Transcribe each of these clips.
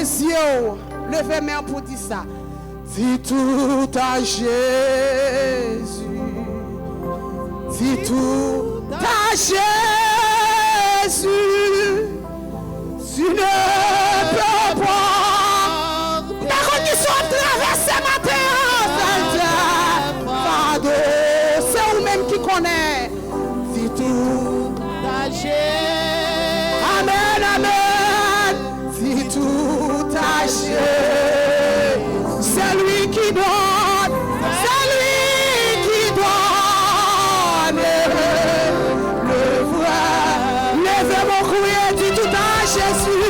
les yeux, levez main pour dire ça. Dis tout à Jésus. Dis tout à Jésus. Tu ne peux pas. D'accord, qui sont traversés matin. C'est vous-même qui connaît. Dis tout à Jésus. Amen, amen. Dis tout à Jésus. C'est lui qui donne. C'est lui qui donne. Le vrai. Levez mon cou et dis tout à Jésus.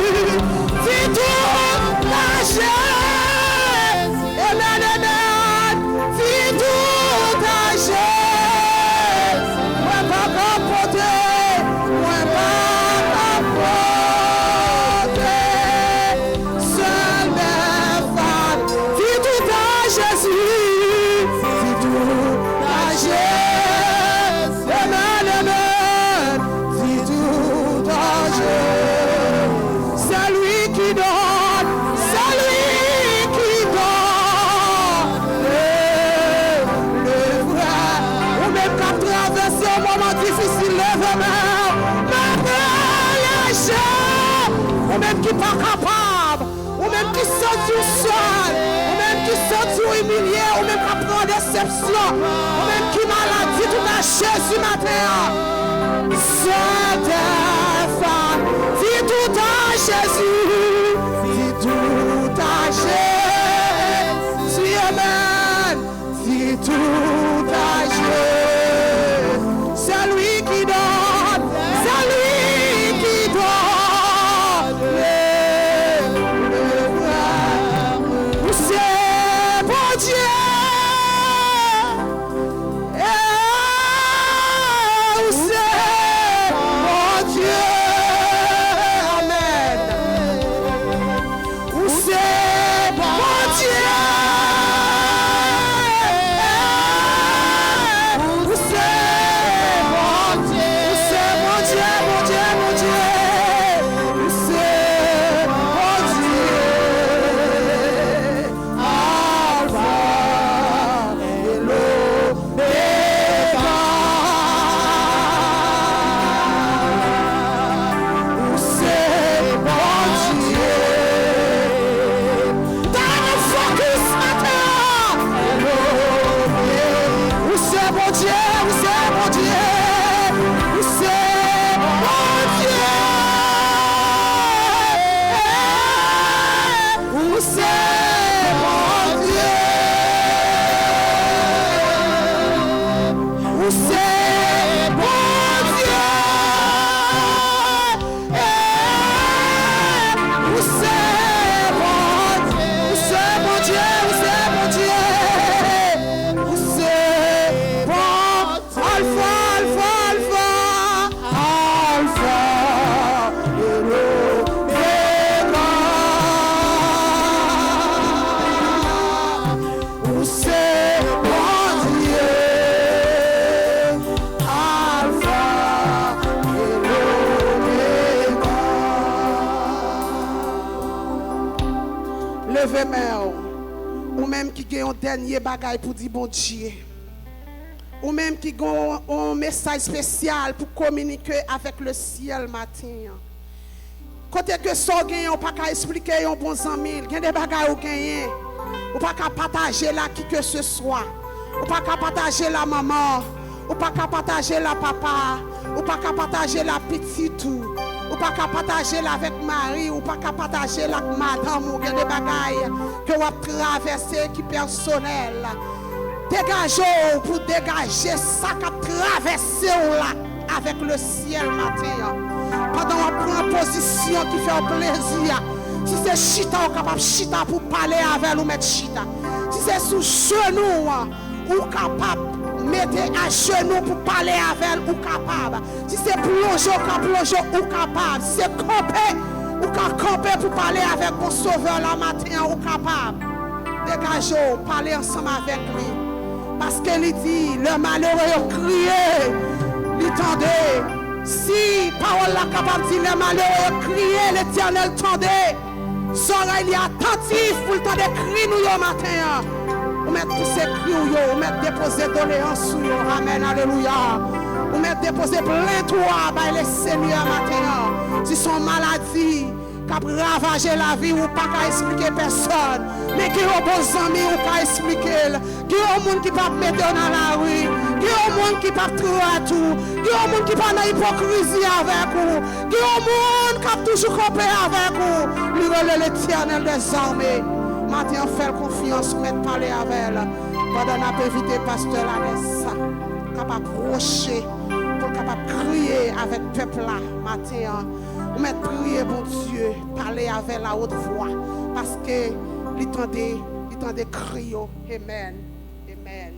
Dis tout à Jésus. Amen, amen. Dis tout à Jésus. Moi pas capoter. Moi pas capoter. Seul mes femmes. Dis tout à Jésus. Dis tout à Jésus. Amen, amen. Dis tout à Jésus. C'est lui qui donne. C'est lui qui donne. Le vrai. Ou même qu'à traverser un moment difficile, lève-moi. Ou même qui pas capable, ou même qui sont du sol, ou même qui sont humilié, ou même qui prend déception, ou même qui maladie, tout à Jésus matin. C'est femme, dis tout à Jésus, dis tout à Jésus, amen, dis tout à Jésus. C'est lui qui donne, c'est lui qui donne. C'est bon Dieu. C'est bon Dieu. Amen. C'est bon Dieu. C'est bon Dieu. C'est bon Dieu, mon Dieu, mon Dieu. C'est bon Dieu. Alpha et l'Oméga. C'est bon Dieu. Dans le focus matin. C'est bon Dieu, c'est bon Dieu. C'est bon Dieu. C'est bon Dieu. C'est bon Dieu. C'est bon Dieu. C'est bon Dieu. C'est bon Dieu. C'est bon. Alpha, alpha, alpha. Alpha et l'Oméga. C'est bon Dieu. Alpha et l'Oméga. Levez main. Ou même qui gagne un dernier bagage pour dire bon Dieu. Ou même qui gagne un message spécial pour communiquer avec le ciel matin. Côté que ça gagne, on pas qu'à expliquer un bon ami, il y a des bagages ou gagner. On pas qu'à partager là qui que ce soit. On pas qu'à partager la maman, on pas qu'à partager la papa, on pas qu'à partager la petite tout. Ou pas qu'à partager là avec Marie, ou pas qu'à partager là avec madame, ou bien des bagailles que vous avez traversé qui personnel. Dégagez pour dégager ça qui a traversé là avec le ciel matin. Pendant qu'on prend position qui fait plaisir. Si c'est chita, on est capable de chita pour parler avec nous, mettre chita. Si c'est sous genou, ou capable mettre à genoux pour parler avec elle, ou capable. Si c'est plonger, ou capable. Si c'est camper, ou camper pour parler avec mon sauveur la matin, ou capable. Dégagez, parlez ensemble avec lui. Parce qu'il dit, le malheureux crié, il tendait. Si parole la capable de dire, le malheureux crié, l'Éternel tendait. oreilles attentifs pour le temps de crier nous yo matin. Ou mettre tous ces cris yo, ou mettre déposer doléances sur yo. Amen, alléluia. Ou mettre déposer plein toi par les Seigneurs matin. Si son maladie qui a ravagé la vie ou pas qu'à expliquer personne, mais qui ont beaux amis ou pas expliquer, qui ont monde qui pas mettre dans la rue, qui ont monde qui pas trouver à tout, qui ont monde qui pas dans hypocrisie avec vous, qui ont monde qui a toujours compé avec vous. Lui relève l'Éternel des armées. Matin fait confiance pour mettre parler avec elle. Pendant n'a pas évité pasteur Lanessa, capable approcher pour capable crier avec le peuple là matin. Ou mettre prier bon Dieu, parler avec la haute voix parce que il tendait crier. Amen. Amen.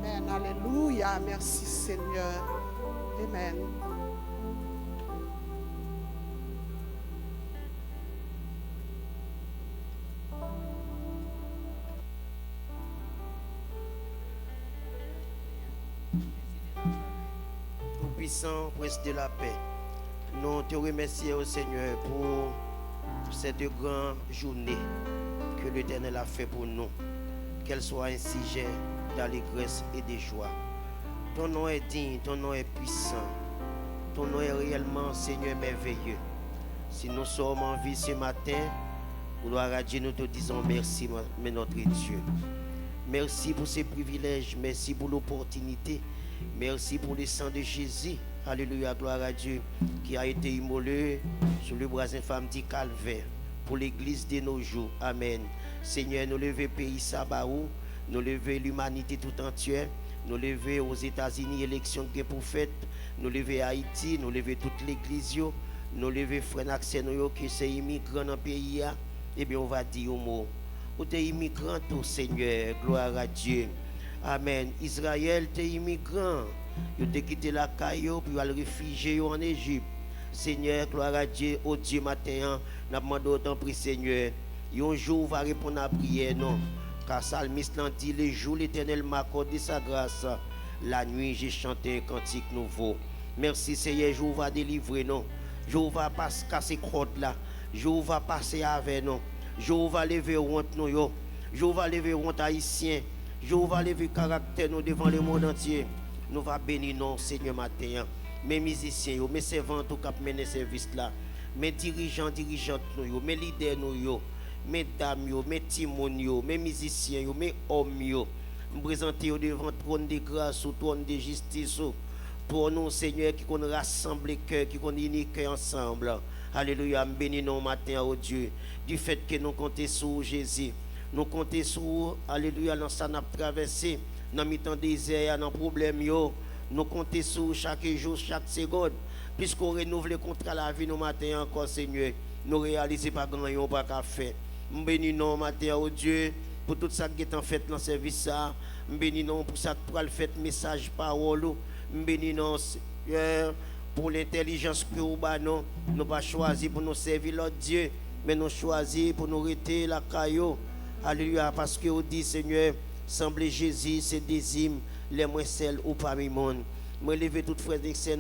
Amen. Alléluia. Merci Seigneur. Amen. Tout-puissant, prince de la paix, nous te remercions au Seigneur pour cette grande journée que l'Éternel a fait pour nous, qu'elle soit un sujet d'allégresse et de joie. Ton nom est digne, ton nom est puissant, ton nom est réellement Seigneur merveilleux. Si nous sommes en vie ce matin, gloire à Dieu, nous te disons merci, notre Dieu. Merci pour ces privilèges, merci pour l'opportunité, merci pour le sang de Jésus. Alléluia, gloire à Dieu, qui a été immolé sur le bras infâme du calvaire pour l'église de nos jours. Amen. Seigneur, nous levons le pays Sabaou, nous levons l'humanité tout entière, nous levons aux États-Unis élection de prophètes, nous levons Haïti, nous levons toute l'église, nous levons frère Naxé, nous qui sont immigrants dans le pays. Eh bien, on va dire au mot. Ou t'es immigrant, tout Seigneur, gloire à Dieu. Amen. Israël, t'es immigrant. Vous avez quitté la caillou, puis vous allez réfugier en Égypte. Seigneur, gloire à Dieu, au Dieu matin, nous demandons autant prix, Seigneur. Un jour, va répondre à la prière, non. Car Salmiste l'a dit, le jour l'Éternel m'a accordé sa grâce. La nuit, j'ai chanté un cantique nouveau. Merci, Seigneur, je vais délivrer, non. Je vais passer casser crotte là. Je vais passer avec nous. Je vais lever honte, nous. Je vais lever honte haïtien. Je vais lever caractère, nous, devant le monde entier. Nous va bénir non Seigneur matin. Mes musiciens, mes servantes qui ont mené service là, mes dirigeants, dirigeantes, mes leaders, mes dames, mes timons, mes musiciens, mes hommes, nous présentons devant le trône de grâce, au trône de justice, pour nous Seigneur qui qu'on rassemble les cœurs, qui qu'on unit cœurs ensemble. Alléluia, bénis nous matin au Dieu, du fait que nous comptons sur Jésus, nous comptons sur, alléluia, dans ça nous traversé. Dans le temps désert, dans le problème, nous comptons sur chaque jour, chaque seconde. Puisqu'on renouvelle le contrat la vie, nous matin encore, Seigneur, nous réalisons pas grand chose, pas qu'à faire. Nous bénissons matin au Dieu pour tout ça qui est en fait dans le service. Nous bénissons pour ça que le fait message, parole. Nous bénissons pour l'intelligence que nous avons. Nous pas choisi pour nous servir l'autre Dieu, mais nous choisi pour nous rester la caillou. Alléluia, parce que vous dit, Seigneur, semble Jésus, c'est des hymnes, les moins celles ou parmi le monde. Je lève toutes frères et sœurs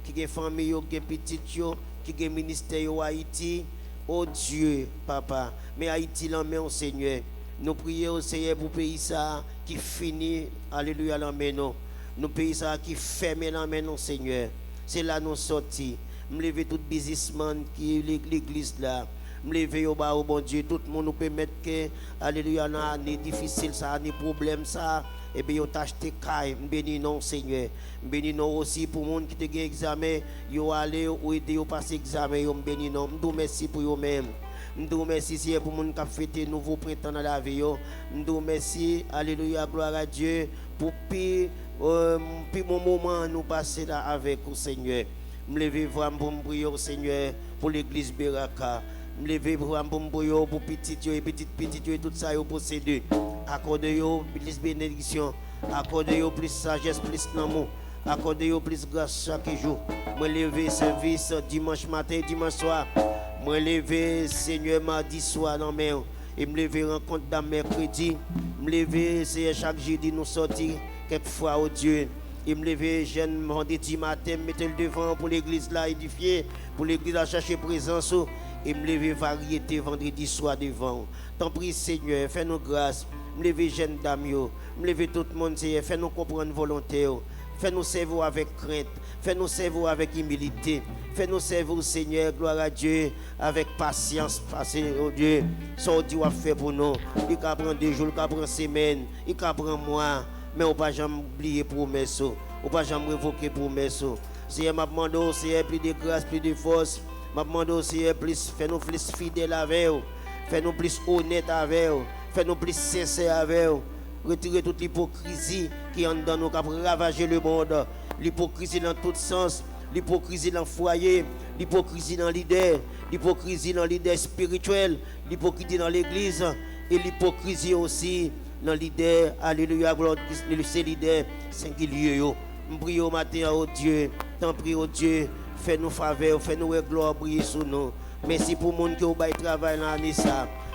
qui ont famille, qui ont petits, qui ont ministère au Haïti. Oh Dieu, Papa, mais Haïti l'emmène au Seigneur. Nous prions au Seigneur pour pays ça qui finit, alléluia, l'emmène nous. Nous pays ça qui ferme l'emmène au Seigneur. C'est là nous sortis. Je lève tout businessman qui est l'église là. Me lever au bas au bon Dieu, tout le monde nous peut mettre que, alléluia, dans année difficile, ça, année problème, ça, et bien, vous achetez caille, bénis non, Seigneur. Bénis non aussi pour les gens qui ont examen, vous allez ou aider à passer l'examen, vous bénis non. Je vous merci pour vous-même. Je vous merci pour les gens qui ont fêté nouveau printemps dans la vie. Je vous merci, alléluia, gloire à Dieu, pour plus mon moment nous passer là avec vous, Seigneur. Je me lever vraiment pour me prier au Seigneur, pour l'église Beraka. Je me lever pour petit et petit et tout ça, vous possédez. Accordez-vous plus bénédiction, accordez-vous plus sagesse, plus l'amour, accordez-vous plus grâce chaque jour. Je me lever service dimanche matin, dimanche soir. Je me lever Seigneur mardi soir dans mer. Et me lever rencontre dans mercredi. Je me lever c'est chaque jeudi nous sortir quelquefois au Dieu. Et me lever jeune vendredi matin, mettre le devant pour l'église là édifier, pour l'église à chercher présence. et me lever variété vendredi soir devant. T'en prie Seigneur, fais-nous grâce. Me lever jeune dame, me lever tout le monde, Seigneur, fais-nous comprendre volonté. Fais-nous servir avec crainte. Fais-nous servir avec humilité. Fais-nous servir, Seigneur, gloire à Dieu, avec patience. Parce que, oh Dieu, ça Dieu a fait pour nous. Il peut prendre 2 jours, il peut prendre 1 semaine, il peut prendre un mois. Mais on ne peut pas jamais oublier promesse. On ne peut pas jamais révoquer promesse. Seigneur, m'a demandé, Seigneur, plus de grâce, plus de force. M'a demandé, Seigneur, fais-nous plus fidèles avec vous. Fais-nous plus honnêtes avec vous. Fais-nous plus sincères avec vous. Retirez toute l'hypocrisie qui est en dedans nous, qui a ravagé le monde. L'hypocrisie dans tous sens. L'hypocrisie dans le foyer. L'hypocrisie dans l'idée. L'hypocrisie dans l'idée spirituelle. L'hypocrisie dans l'église. Et l'hypocrisie aussi dans l'idée. Alléluia, gloire, c'est l'idée singulier. Nous prions au matin, oh Dieu. T'en prie, oh Dieu. Fais-nous faveur, fais-nous gloire briller sur nous. Merci pour le monde qui a travail dans l'année.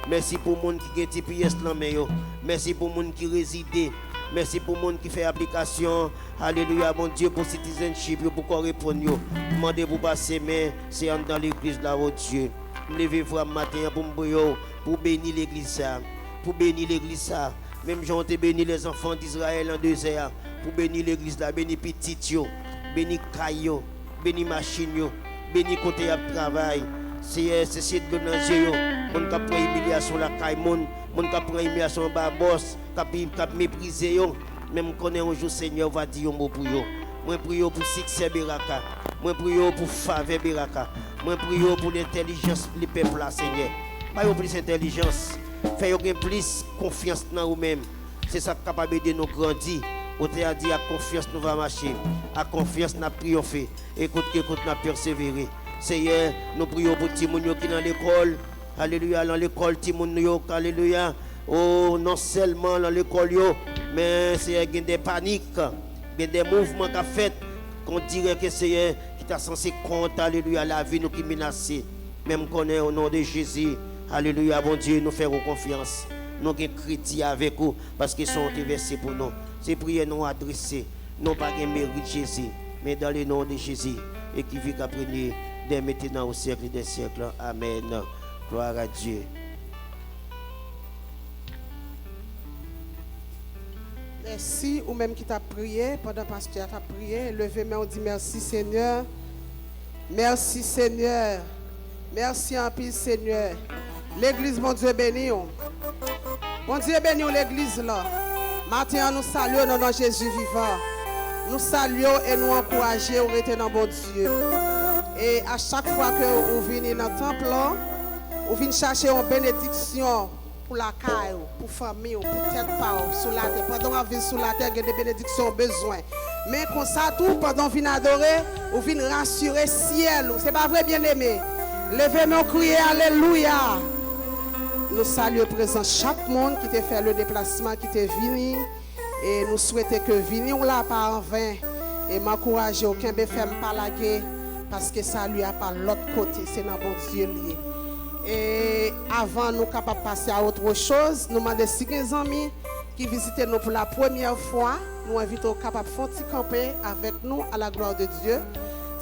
Merci pour le monde qui a des pièces dans la. Merci pour le monde qui réside. Merci pour le monde qui fait application. Alléluia, mon Dieu, pour citizenship, pour qu'on réponde. Demandez pour passer, mais c'est dans l'église là, oh Dieu. Levez-vous le matin pour bénir l'église. Pour bénir l'église. Même j'ai ont béni les enfants d'Israël en 2 heures. Pour bénir l'église là, bénir petit, bénir caillou, bénir machine, bénir côté de travail. C'est de nos yeux. Mon qui prend humiliation la caille, mon qui prend humiliation bas boss, qui mépriser yo. Même connaît un jour Seigneur va dire un mot pour yo. Moi prie pour succès Beraka. Moi prie pour faveur Beraka. Moi prie pour l'intelligence du peuple là Seigneur. Pas plus d'intelligence. Fais plus confiance dans vous-même. C'est ça qui est capable de nous grandir. On t'a dit à confiance nous va marcher. À confiance nous triompher. Écoute, nous persévérer. Seigneur, nous prions pour Timounio qui est dans l'école. Alléluia, dans l'école Timounio. Alléluia. Oh, non seulement dans l'école, mais c'est il y a des paniques, il y a des mouvements qu'a fait qu'on dirait que c'est qui t'a censé compter, alléluia, la vie nous qui menacée. Même qu'on est au nom de Jésus. Alléluia, bon Dieu, nous faisons confiance. Nous sommes chrétiens avec vous parce qu'ils sont versés pour nous. Ces prières nous adressées, non pas de mérite de Jésus, mais dans le nom de Jésus et qui vit après dès maintenant au siècle des siècles. Amen. Gloire à Dieu. Merci, ou même qui t'a prié, pendant que le pasteur t'a prié, levez-moi, on dit merci Seigneur. Merci Seigneur. Merci en pile Seigneur. L'église, mon Dieu béni. Mon Dieu béni l'église là. Maintenant, nous saluons au nom de Jésus vivant. Nous saluons et nous encourageons au rester dans bon Dieu. Et à chaque fois que vous venez dans le temple, vous venez chercher une bénédiction pour la caille, pour la famille, pour tête sur la terre. Pendant qu'on vient sur la terre, il y a des bénédictions besoin. Mais comme ça, tout, pendant qu'on vient adorer, vous venez rassurer le ciel. Ce n'est pas vrai, bien-aimé. Levez-moi, criez Alléluia. Nous saluons présent chaque monde qui t'a fait le déplacement, qui t'est venu. Et nous souhaitons que venions là par en vain. Et m'encourager aucun BFM pas laguer. Parce que ça lui a pas l'autre côté. C'est dans bon Dieu lié. Et avant nous capables de passer à autre chose, nous demandons si les amis qui visitent nous pour la première fois, nous invitons capables de camper avec nous à la gloire de Dieu.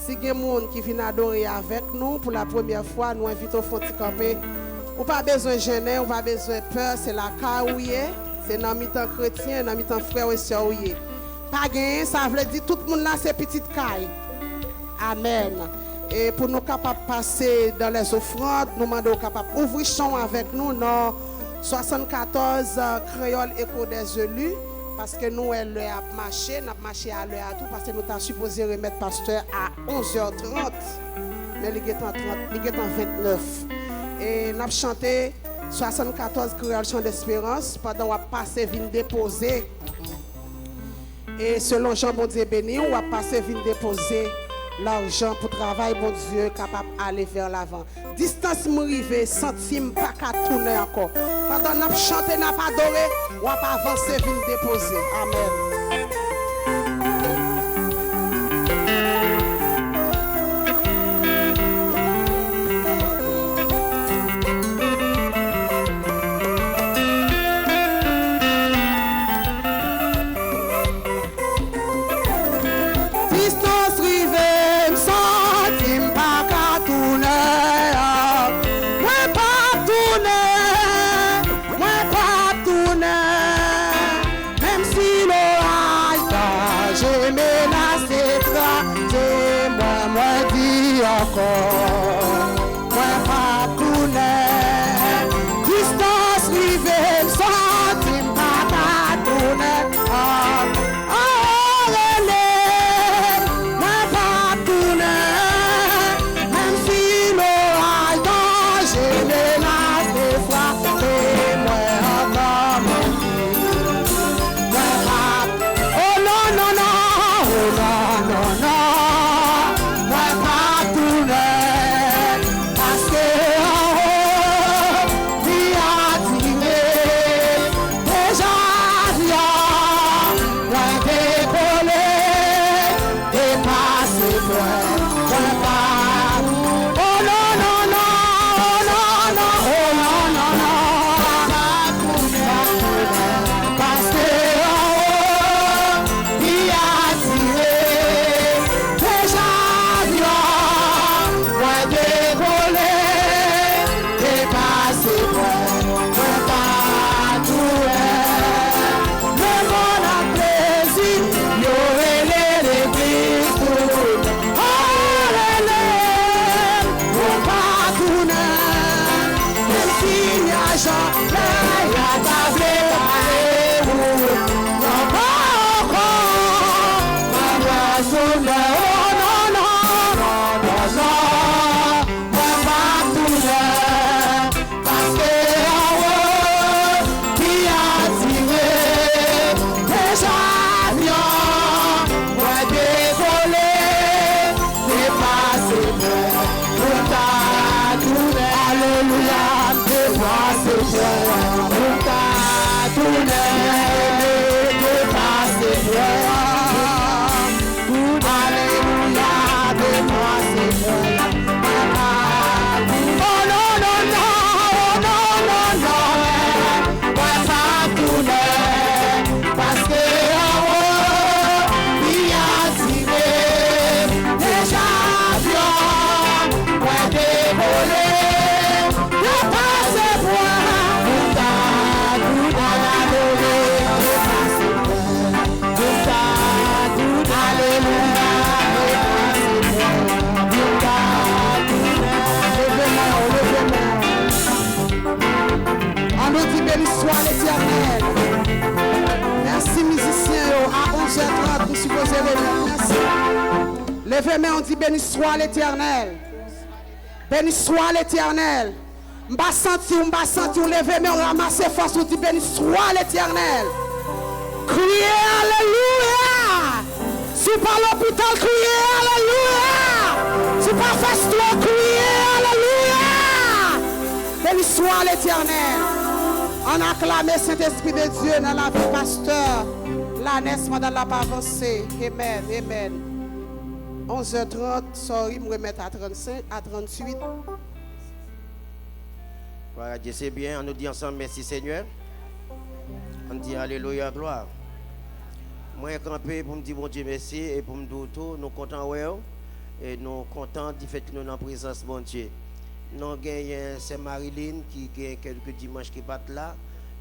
Si les gens qui viennent adorer avec nous pour la première fois, nous invitons à camper. Ou pas besoin de gêner, ou pas besoin de peur, c'est la caouille, c'est dans mi-temps chrétien, dans mi-temps frère et sœur. Pas gagner, ça veut dire tout le monde là c'est petite caille. Amen. Et pour nous capables de passer dans les offrandes, nous demandons capables d'ouvrir champ avec nous dans 74 créole écho des élus. Parce que nous, elle a marché à l'heure à tout, parce que nous avons supposé remettre pasteur à 11h30. Mais il est en 29. Et nous avons chanté 74 créole chant d'espérance pendant qu'on a passé vin déposer. Et selon Jean bon Dieu béni, on a passé vin déposer l'argent pour travail, bon Dieu, capable d'aller vers l'avant. Distance m'arrive, centime pas qu'à tourner encore. Pendant qu'on a chanté, n'a pas adoré, on va avancer, vin déposer. Amen. Levez-moi, on dit béni soit l'Éternel. Béni soit l'Éternel. M'ba senti, levez-moi, on ramasse force, on dit béni soit l'Éternel. Criez Alléluia. Si par l'hôpital, criez Alléluia. Si par festin, criez Alléluia. Béni soit l'Éternel. On acclame Saint-Esprit de Dieu dans la vie pasteur. La naissance dans la avancée. Amen, amen. 11h30, sorry, me remettre à 35, à 38. Voilà, Dieu c'est bien. On nous dit ensemble merci Seigneur. On dit Alléluia, gloire. Moi, je suis campé pour me dire bon Dieu merci et pour me dire tout. Nous sommes contents, ouais. Et nous sommes contents du fait que nous sommes en présence de bon Dieu. Nous avons c'est Marilyn qui a quelques dimanches qui battent là.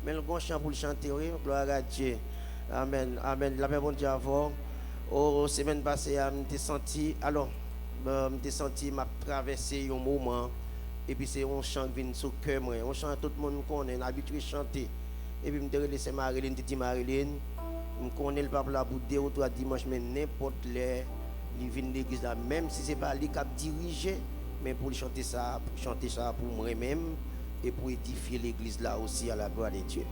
Mais le grand chant pour le chanter, gloire à Dieu. Amen, amen. La paix bon Dieu avant. Oh, semaine passée, je me senti, alors, je me senti, m'a traversé un moment, et puis c'est un chant qui vient sur le cœur, un chant tout le monde connaît, on est habitué à chanter. Et puis je me dis, c'est Marilyn, je dis Marilyn, je connais le peuple là pour 2 ou 3 dimanches, mais n'importe l'air, il vient de l'église là, même si ce n'est pas lui qui a dirigé, mais pour chanter ça pour moi-même, et pour édifier l'église là aussi à la gloire de Dieu.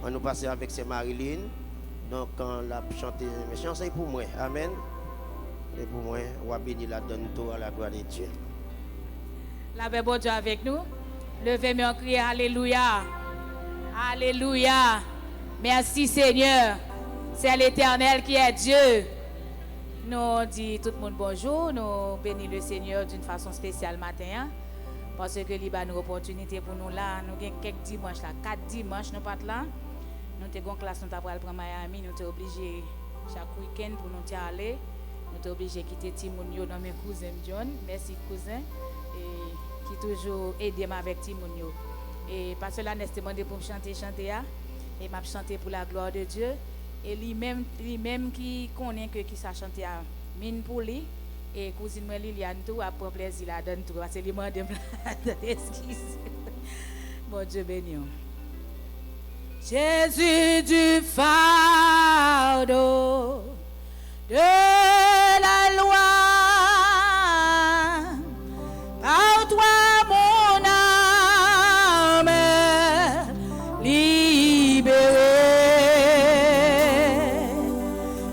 On nous passe avec ces Marilyn. Donc, quand la chanté, mais chanter pour moi, amen. Et pour moi, on va bénir la donne tout à la gloire de Dieu. La paix bon Dieu avec nous. Levez-moi en crier Alléluia. Alléluia. Merci Seigneur. C'est l'Éternel qui est Dieu. Nous disons tout le monde bonjour. Nous bénissons le Seigneur d'une façon spéciale matin. Parce que il y a une opportunité pour nous là. Nous avons quelques dimanches là. 4 dimanches, nous pas là. Nous avons une classe, nous avons pris Miami, nous sommes obligés chaque week-end pour nous aller. Nous sommes obligés de quitter Timounio dans mes cousins John. Merci cousin. Et qui toujours aidé avec Timounio. Et parce que là, nous demandé pour me chanter. Et m'a chanté pour la gloire de Dieu. Et lui-même qui connaît que qui ça chanter à mine pour lui. Et cousine moi Liliane tout a prendre plaisir là donne tout parce que lui m'a demandé excuse. Bon Dieu béni. Jésus du fardeau de la loi, par toi mon âme libérée,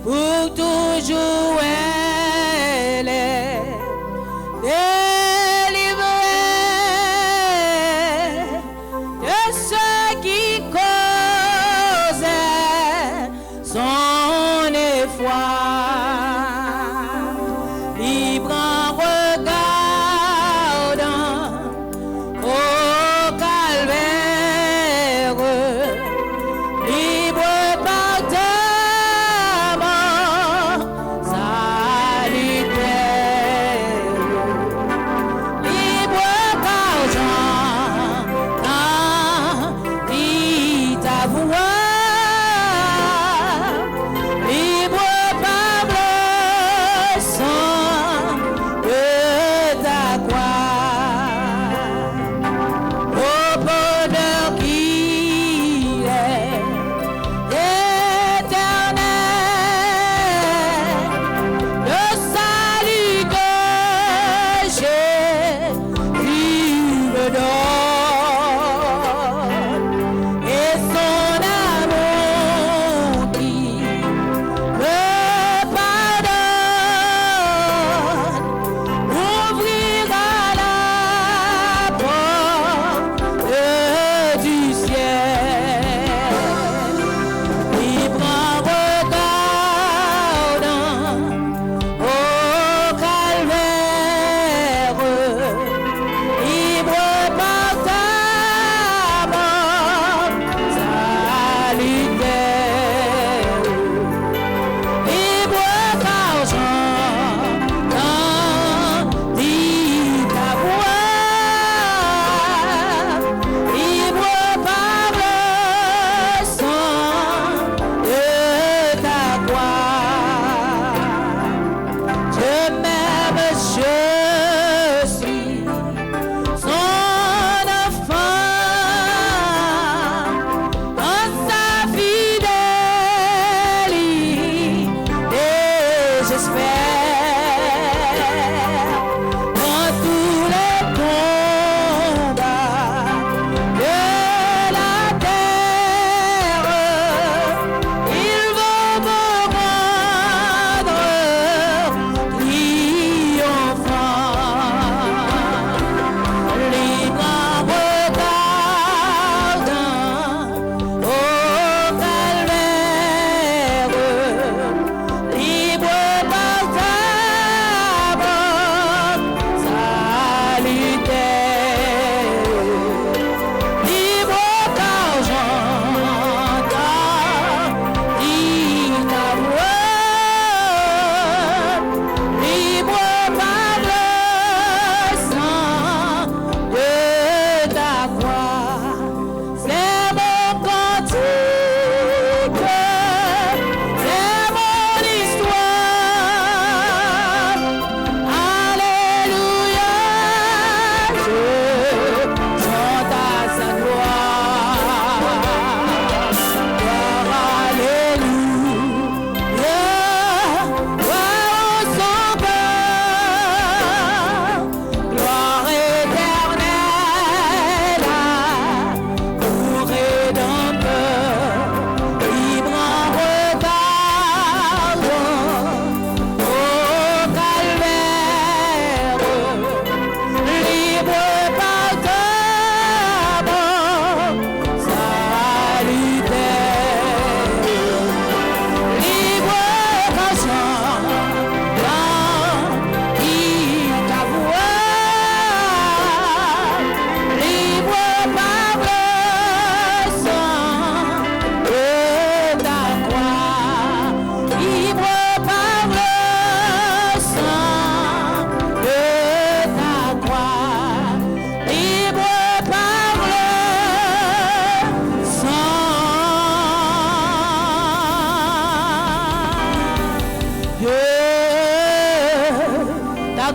pour toujours elle est délivrée de ce qui son effroi, libre en regardant au calvaire, libre par ta mort salutaire, libre par Jean, quand il t'avoua. Et son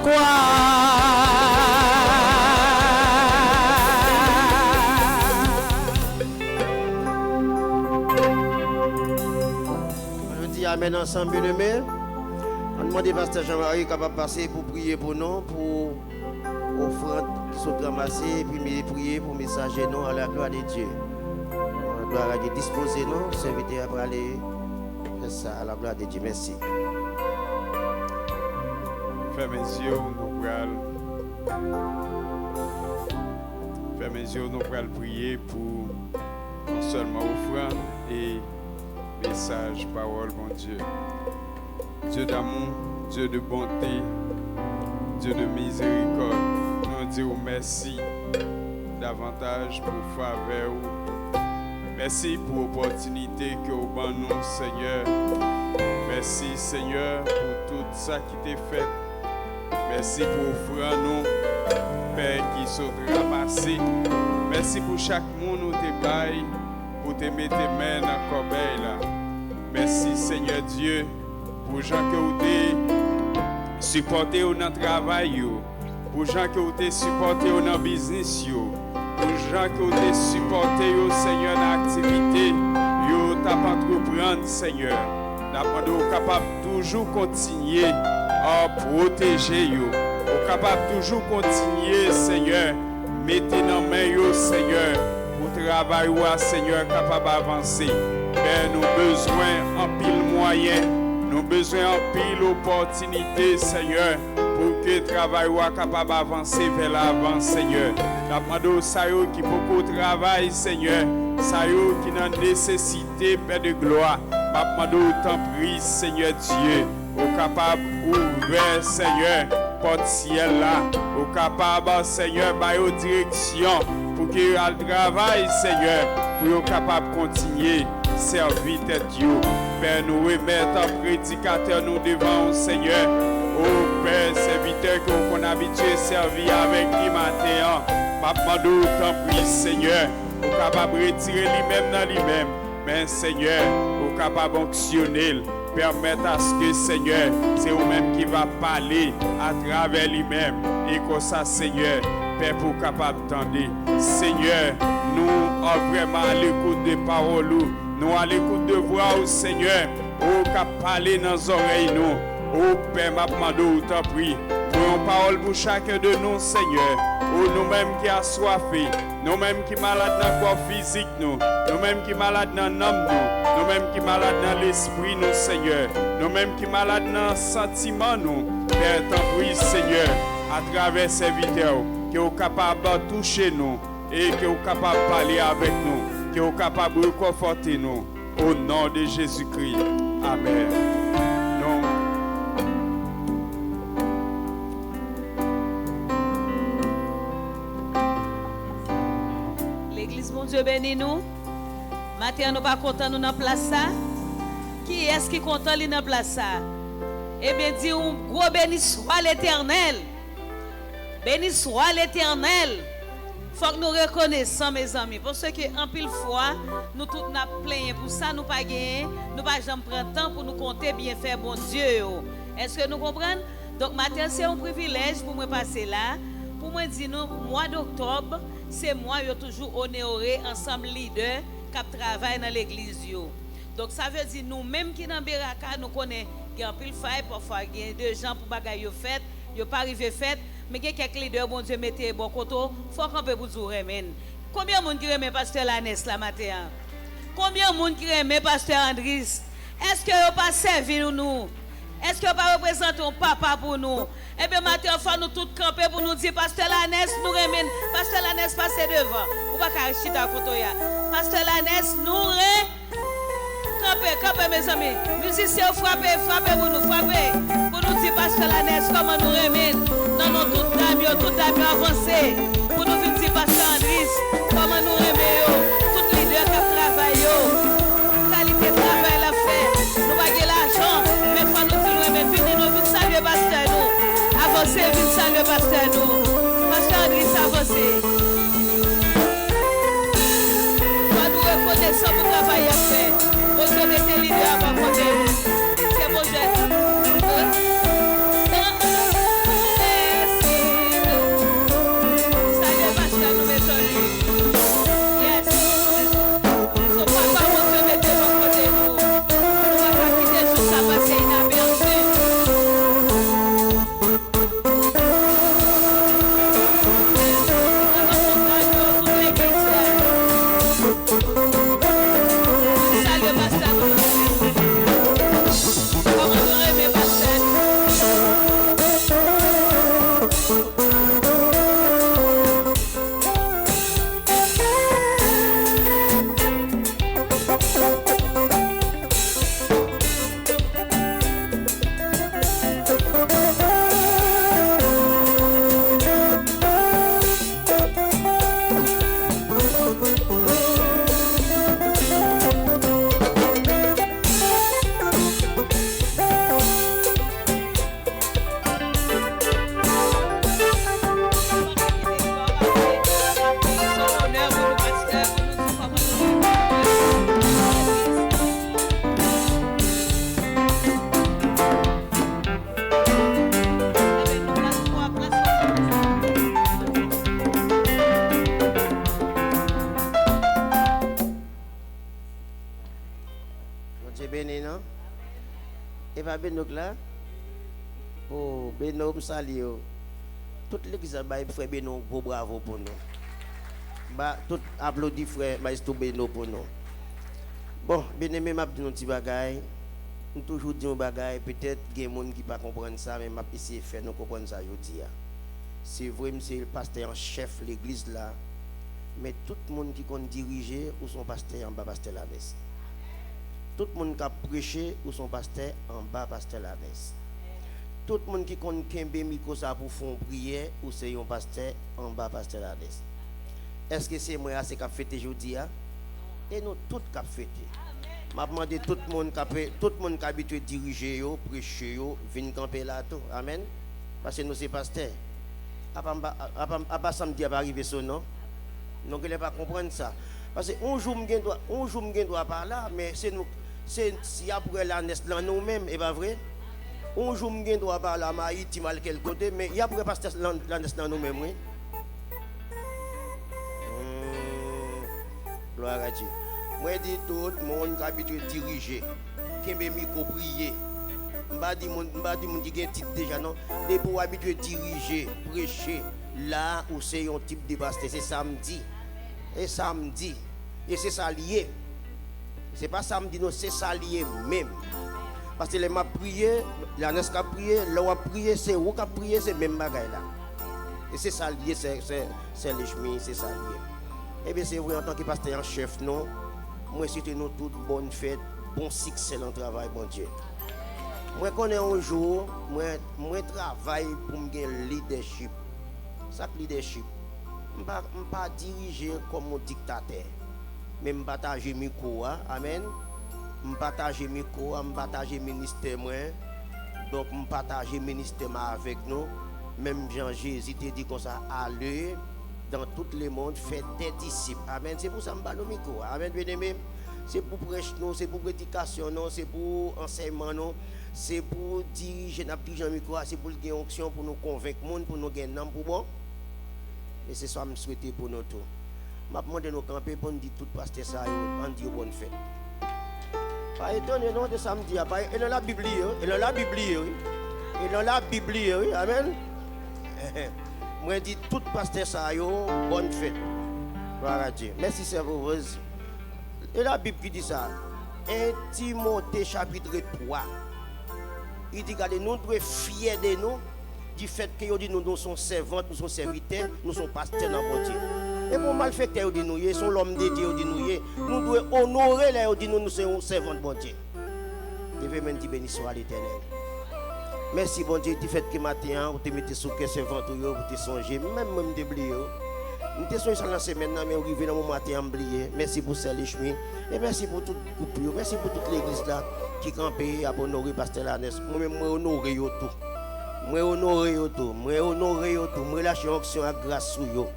On dit Amen ensemble, bien-aimés. On demande à Pasteur Jean-Marie capable de passer pour prier pour nous, pour offrande qui sont ramassées, puis prier pour messager nous à la gloire de Dieu. La gloire à Dieu disposer nous, serviteur pour aller faire ça à la gloire de Dieu. Merci. Fermez les yeux, nous allons prier pour non seulement offrande et message, parole, mon Dieu. Dieu d'amour, Dieu de bonté, Dieu de miséricorde, nous disons merci davantage pour faveur. Merci pour l'opportunité que vous donnez nous, Seigneur. Merci, Seigneur, pour tout ça qui t'est fait. Merci pour offrir nous, Père, qui sont ramassés. Merci pour chaque monde où tu bailles, pour te mettre tes mains dans la corbeille là. Merci, Seigneur Dieu, pour gens que vous t'es supporté dans le travail, pour gens que vous t'es supporté dans le business, pour gens que vous t'es supporté, Seigneur, dans l'activité, vous t'as pas entreprendre, Seigneur. Nous sommes capables de toujours continuer à protéger, vous capable toujours continuer, Seigneur, mettez dans main, Seigneur, pour travailler, Seigneur, capable d'avancer. Père, nous avons besoin en pile moyen, nous avons besoin en pile opportunité, Seigneur, pour que le travail soit capable d'avancer vers l'avant, Seigneur. Nous demandons ça qui beaucoup travail, Seigneur, ça qui a nécessité, Père de gloire. Nous demandons t'en prie, Seigneur Dieu, au capable ouvert, Seigneur, porte ciel là, au capable, Seigneur, par direction, pour qu'il y ait le travail, Seigneur, pour qu'il capable de continuer. Servir tête yo. Père, nous remettons en prédicateur nous devant, Seigneur. Oh Père, serviteur que vous habitué à servir avec lui matin. Papa, nous t'en prie, Seigneur, pour capable de retirer lui-même dans lui-même. Mais Seigneur, pour capable d'onctionner, permettre à ce que, Seigneur, c'est vous-même qui va parler à travers lui-même. Et comme ça, Seigneur, Père, pour capable d'entendre. Seigneur, nous sommes vraiment à l'écoute des paroles. Nous à l'écoute de voix au Seigneur, au cap parler dans nos oreilles, nous. Au Père, ma demande, t'en prie. Pour une parole pour chacun de nous, Seigneur. Ou nous-mêmes qui assoiffés, nous-mêmes qui malades dans le corps physique, nous-mêmes qui malades dans l'âme, nous-mêmes qui malades dans l'esprit, nous, Seigneur. Nous-mêmes qui malades dans le sentiment, nous. Père, t'en prie, Seigneur, à travers ces vidéos, qui est capable de toucher nous et qui est capable de parler avec nous. Qui est capable de conforter nous au nom de Jésus-Christ. Amen. Non. L'église, mon Dieu, bénis nous. Maintenant, nous pas contents, nous dans place ça. Qui est-ce qui est content, lui dans place ça? Eh bien, dis un gros béni soit l'Éternel. Béni soit l'Éternel. Il faut que nous reconnaissons, mes amis, parce que en pile fois, nous tous nous plaignons pour ça, nous pas gagner, nous pas jamais prendre temps pour nous compter bien faire bon Dieu. Est-ce que nous comprenons? Donc matin c'est un privilège pour moi passer là, pour moi dire nous mois d'octobre, c'est moi yo toujours honoré ensemble leader qui travaille dans l'église yo. Donc ça veut dire nous même qui dans Beraka nous connaît qu'il y a un pile faille parfois il y a deux gens pour bagaille yo fait, yo pas arrivé fait. Mais il y a quelques leaders, bon Dieu, mettez bon côté, il faut qu'on peut vous dire, amen. Combien de monde qui aime Pasteur Lanès la matin? Combien de monde qui aime Pasteur Andris? Est-ce que vous pas servi nous? Est-ce que vous pas représenter un papa pour nous? Eh bien, matin, il faut nous tous camper pour nous dire, Pasteur Lanès, nous aimons. Pasteur Lanès, passez devant. Ou pas qu'à chita côté. Pasteur Lanès, nous campez, mes amis. Musiciens, frappez pour nous, frappez. Pour nous dire, Pasteur Lanès, comment nous aimons. Non, non, tout dame avancé. Pour nous dire, Pasteur Andris, comment nous aimons. Tout leader qui travaille. Qualité de travail la fait. Nous pas l'argent, mais il faut nous dire, nous aimons. Venez nous saluer, Pasteur nous. Avancez, venez saluer, Pasteur nous. Pasteur Andris, avancez. Nous reconnaissons pour travail à faire. Vous mettez leader à côté. C'est bon, Dieu béni, non? Et pas Benoît là? Oh, Benoît, me salue. Toute l'église a fait frère Benoît, bravo pour nous. Bah, tout applaudit frère Maestro Benoît pour nous. Bon, bien aimé, m'a dit un petit bagage. Nous toujours dit un bagage, peut-être qu'il y a des gens qui ne pas comprendre ça, mais m'a essayé de faire nous comprendre ça aujourd'hui. C'est vrai, c'est le pasteur en chef de l'église là. Mais tout le monde qui compte diriger ou son pasteur en bas, pasteur la messe. Tout le monde qui a prêché ou son pasteur en bas, pasteur la messe. Tout le monde qui compte kembe micro ça pour faire une prière ou c'est un pasteur en bas, pasteur la messe. Est-ce que c'est moi qui a fêté aujourd'hui? Et nous tous qui fêté. Je demande tout le monde qui a habitué à diriger, prêcher, venir camper là tout. Amen. Parce que nous sommes pasteurs. Après samedi, il va arriver ça, non? Nous ne pouvons pas comprendre ça. Parce que un jour, je dois par là, mais c'est si après la naissance nous-mêmes, et pas vrai? Un jour, je dois par là, Haïti, mal quel côté, mais il y a après pasteur la naissance nous-mêmes, oui? Gloire à Dieu. Moi, je dis tout le monde qui est habitué à diriger, qui est micro prier. Je ne dis pas qui a un titre déjà, non. Les pour habitués à diriger, prêcher, là où c'est un type de pasteur, c'est samedi. Et samedi. Et c'est ça lié. Ce n'est pas samedi, non, c'est ça lié même. Parce que les m'a prié, la NES a prié, là où prié, c'est où qui a prié, c'est le même bagaille là. Et c'est ça lié, c'est les chemins, c'est ça lié. Eh bien, c'est vrai, en tant que pasteur en chef, non. Moi, c'était nous toutes bonnes fêtes, bon succès dans le travail, bon Dieu. Moi, connais un jour, moi travaille pour me gagner leadership. Ça, leadership. Je ne vais pas diriger comme un dictateur. Mais je partage mes micro, amen. Je partage mes micro, je partage le ministère. Donc, je partage le ministère avec nous. Même Jean-Jésus te dit comme ça, allez dans tout le monde, faites des disciples. Amen. C'est pour ça que je parle au micro. Amen, bien aimé. C'est pour prêcher, c'est pour prédication, c'est pour enseignement, c'est pour diriger le micro, c'est pour gagner onction, pour nous convaincre, pour nous gagner un pour bon. Et c'est ça que je souhaite pour nous tous. Je demande de nous camper pour nous dire tout pasteur ça, on dit bonne fête. Pas étonné non de samedi, et dans la Bible, et dans la Bible, et dans la Bible, amen. Moi dis tout pasteur ça, bonne fête. Gloire à Dieu. Merci, c'est vous. Et la Bible qui dit ça, 1 Timothée chapitre 3, il dit que nous devons être fiers de nous, du fait que nous sommes servantes, nous sommes serviteurs, nous sommes pasteurs dans le Dieu. Et pour malfaiteurs, nous sommes l'homme de Dieu, nous devons honorer les nous sommes servantes de Dieu. Je vais même dire béni soit l'Éternel. Merci bon Dieu du fait que matin, vous te mettez sous que servante, vous te songez, même d'oublier. Nous te songez la semaine, mais vous arrivez dans mon matin oublié. Merci pour ça les chemins. Et merci pour toute couple, merci pour toute l'église là qui campait à honorer pasteur Lanes. Moi-même, moi honorer tout. Moi honorer tout. Moi honorer tout. Moi lâcher onction à grâce sur yo.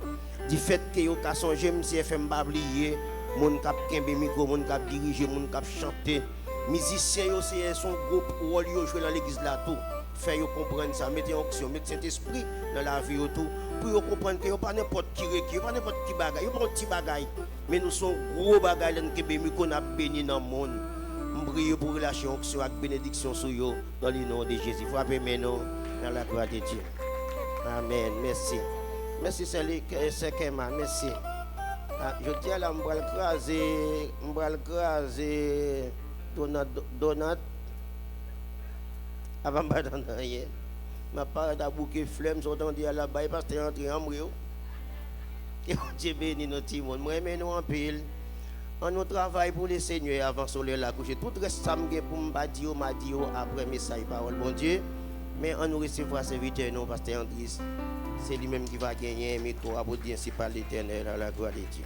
Du fait que yo ka songé MCFM pas oublier, mon cap kembe micro, mon cap diriger, mon cap chanter. Musiciens yo c'est son groupe rôle yo jouer dans l'église là tout. Faire yo comprendre ça, mettez onction, mettez Saint-Esprit dans la vie tout pour yo comprendre que yo pas n'importe qui requis, pas n'importe qui bagaille, yo pas un petit bagaille, mais nous sommes gros bagaille dans kembe micro n'a béni dans le monde. M'prie pour relâcher onction avec bénédiction sur yo dans le nom de Jésus. Frappez maintenant dans la gloire de Dieu. Amen. Merci. Merci c'est Kema, merci. Je dis à la m'bral craser Donat avant de donner rien. Ma part de bouquet flemme, j'entends dire à la baille parce que tu es entré en brio. Et Dieu bénit notre petit monde. Moi, mais nous en pile. On nous travaille pour le Seigneur avant soleil la coucher. Tout reste samedi pour me dire, après message parole, bon Dieu. Mais on nous recevra serviteur, non, pasteur Andris. C'est lui-même qui va gagner un micro à l'audience par l'Éternel à la gloire de Dieu.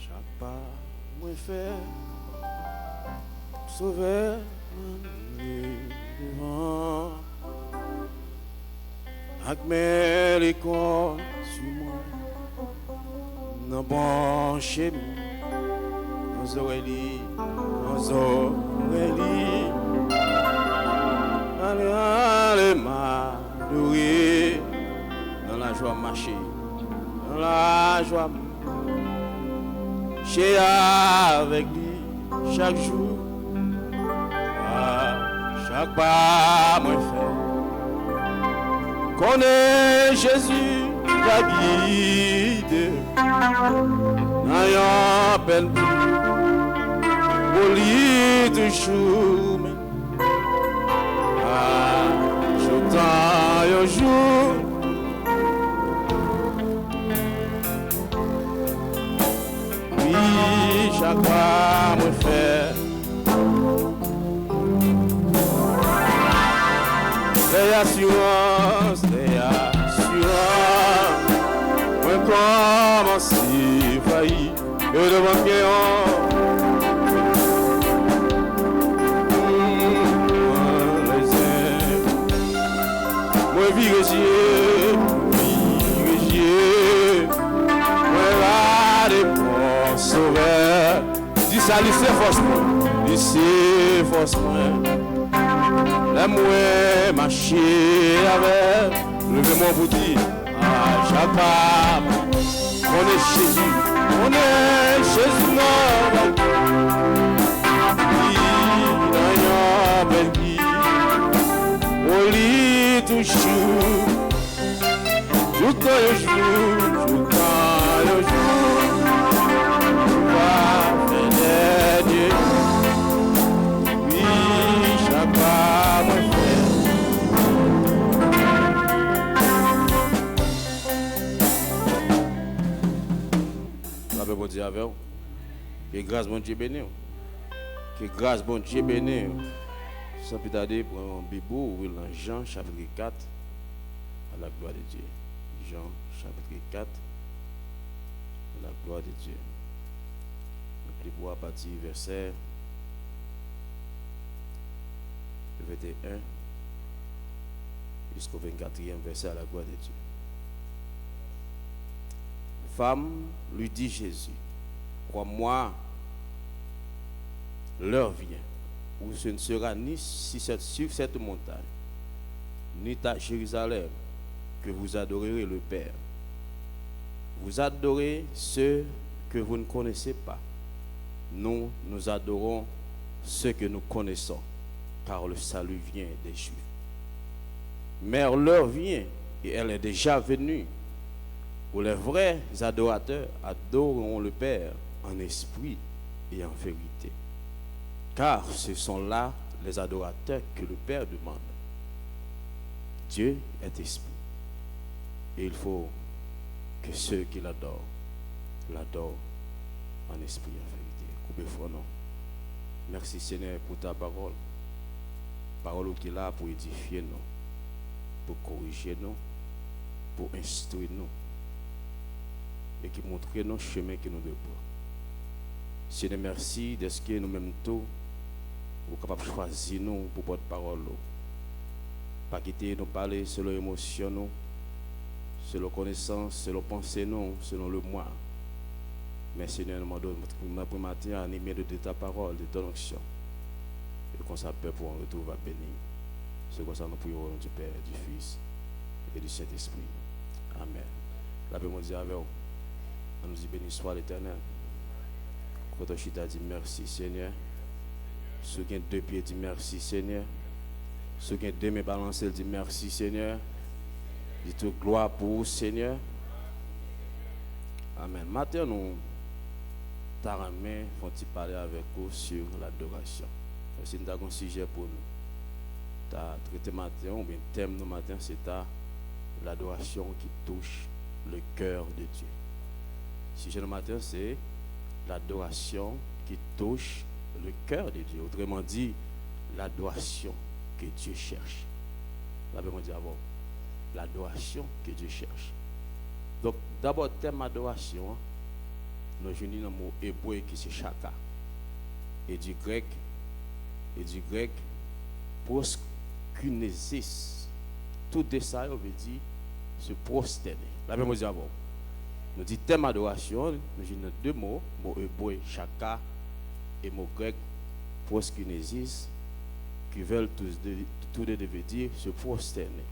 Chaque pas, moi faire, sauver devant. Avec mes corps sur moi, dans bon chemin, nos oreilles, allez m'adorer, dans la joie marcher, dans la ma joie. J'ai avec lui chaque jour, chaque pas moi fait. Connais Jésus va guider, n'ayant peine plus, au lit toujours. Je t'en un jour. Oui, chaque fois me fait les assurances, moi commence à faillir et devant moi virigier, moi la réponse sauveur. Dis ça, lycée force moi. La moi marcher avec, levez-moi pour dire, chaque pas, on est Jésus, non. Au lit toujours, tout un jour, faire Dieu. Oui, chaque pas moi fait. La paix bon Dieu avec vous. Que grâce bon Dieu béni. Que grâce bon Dieu béni. Sans plus tarder, pour un bibou, ou dans Jean chapitre 4, à la gloire de Dieu. Jean chapitre 4, à la gloire de Dieu. Nous cliquons à partir du verset 21 jusqu'au 24e verset à la gloire de Dieu. Femme, lui dit Jésus, crois-moi, l'heure vient où ce ne sera ni sur cette montagne, ni à Jérusalem, que vous adorerez le Père. Vous adorez ceux que vous ne connaissez pas. Nous adorons ceux que nous connaissons, car le salut vient des Juifs. Mais l'heure vient, et elle est déjà venue, où les vrais adorateurs adoreront le Père en esprit et en vérité. Car ce sont là les adorateurs que le Père demande. Dieu est esprit. Et il faut que ceux qui l'adorent en esprit et en vérité. Coupez-vous, non. Merci Seigneur pour ta parole. Parole qui est là pour édifier nous, pour corriger nous, pour instruire nous. Et qui montre nos chemins que nous devons prendre. Seigneur, merci de ce que nous-mêmes tous, nous sommes capables de choisir nous pour porter parole. Pas quitter nous parler selon l'émotion, nous, selon connaissance, selon pensée, nous, selon le moi. Mais Seigneur, nous demandons pour matin à animer de ta parole, de ton action. Et qu'on s'appelle pour un retour va bénir. C'est comme ça nous prions au nom du Père, du Fils et du Saint-Esprit. Amen. La paix, mon Dieu, avec vous. On nous dit béni soit l'Éternel. Quand on chita dit merci Seigneur. Ceux qui ont deux pieds dit merci Seigneur. Ceux qui ont deux mains balancées dit merci Seigneur. Dit toute gloire pour vous Seigneur. Amen. Maintenant nous t'arrêtons pour parler avec vous sur l'adoration. C'est un sujet pour nous. Ta traité matin ou bien thème nous matin c'est l'adoration qui touche le cœur de Dieu. Sujet le matin c'est l'adoration qui touche le cœur de Dieu. Autrement dit, l'adoration que Dieu cherche. La Bible dit avant, l'adoration que Dieu cherche. Donc, d'abord, thème adoration, nous unissons le mot hébreu qui c'est chaka. Et du grec, proskunesis. Tout de ça, on veut dire se prosterner. La Bible dit avant. Nous dit thème adoration, nous avons deux mots, mot hébreu chaka et mot grec proskunesis, qui veulent tous deux veut dire se prosterner.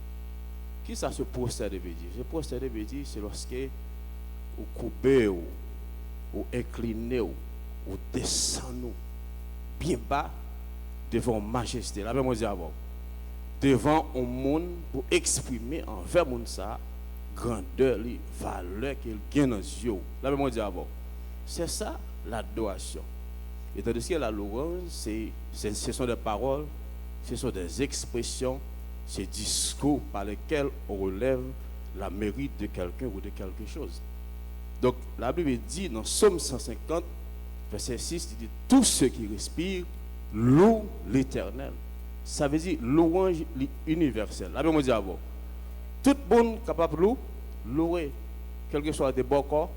Qui ça se prosterner veut dire? Se prosterner veut dire c'est lorsque ou couper, ou incliner, ou descendre bien bas devant majesté. La même dit avant. Devant un monde pour exprimer envers monde ça grandeur, valeur qu'il gagne dans les yeux. La même dit avant. C'est ça l'adoration. Et tandis que la louange, ce sont des paroles, ce sont des expressions, ces discours par lesquels on relève la mérite de quelqu'un ou de quelque chose. Donc la Bible dit dans Psaume 150, verset 6, il dit tous ceux qui respirent louent l'Éternel. Ça veut dire louange universelle. La Bible dit avant, tout le monde capable de louer, quel que soit des beaux corps,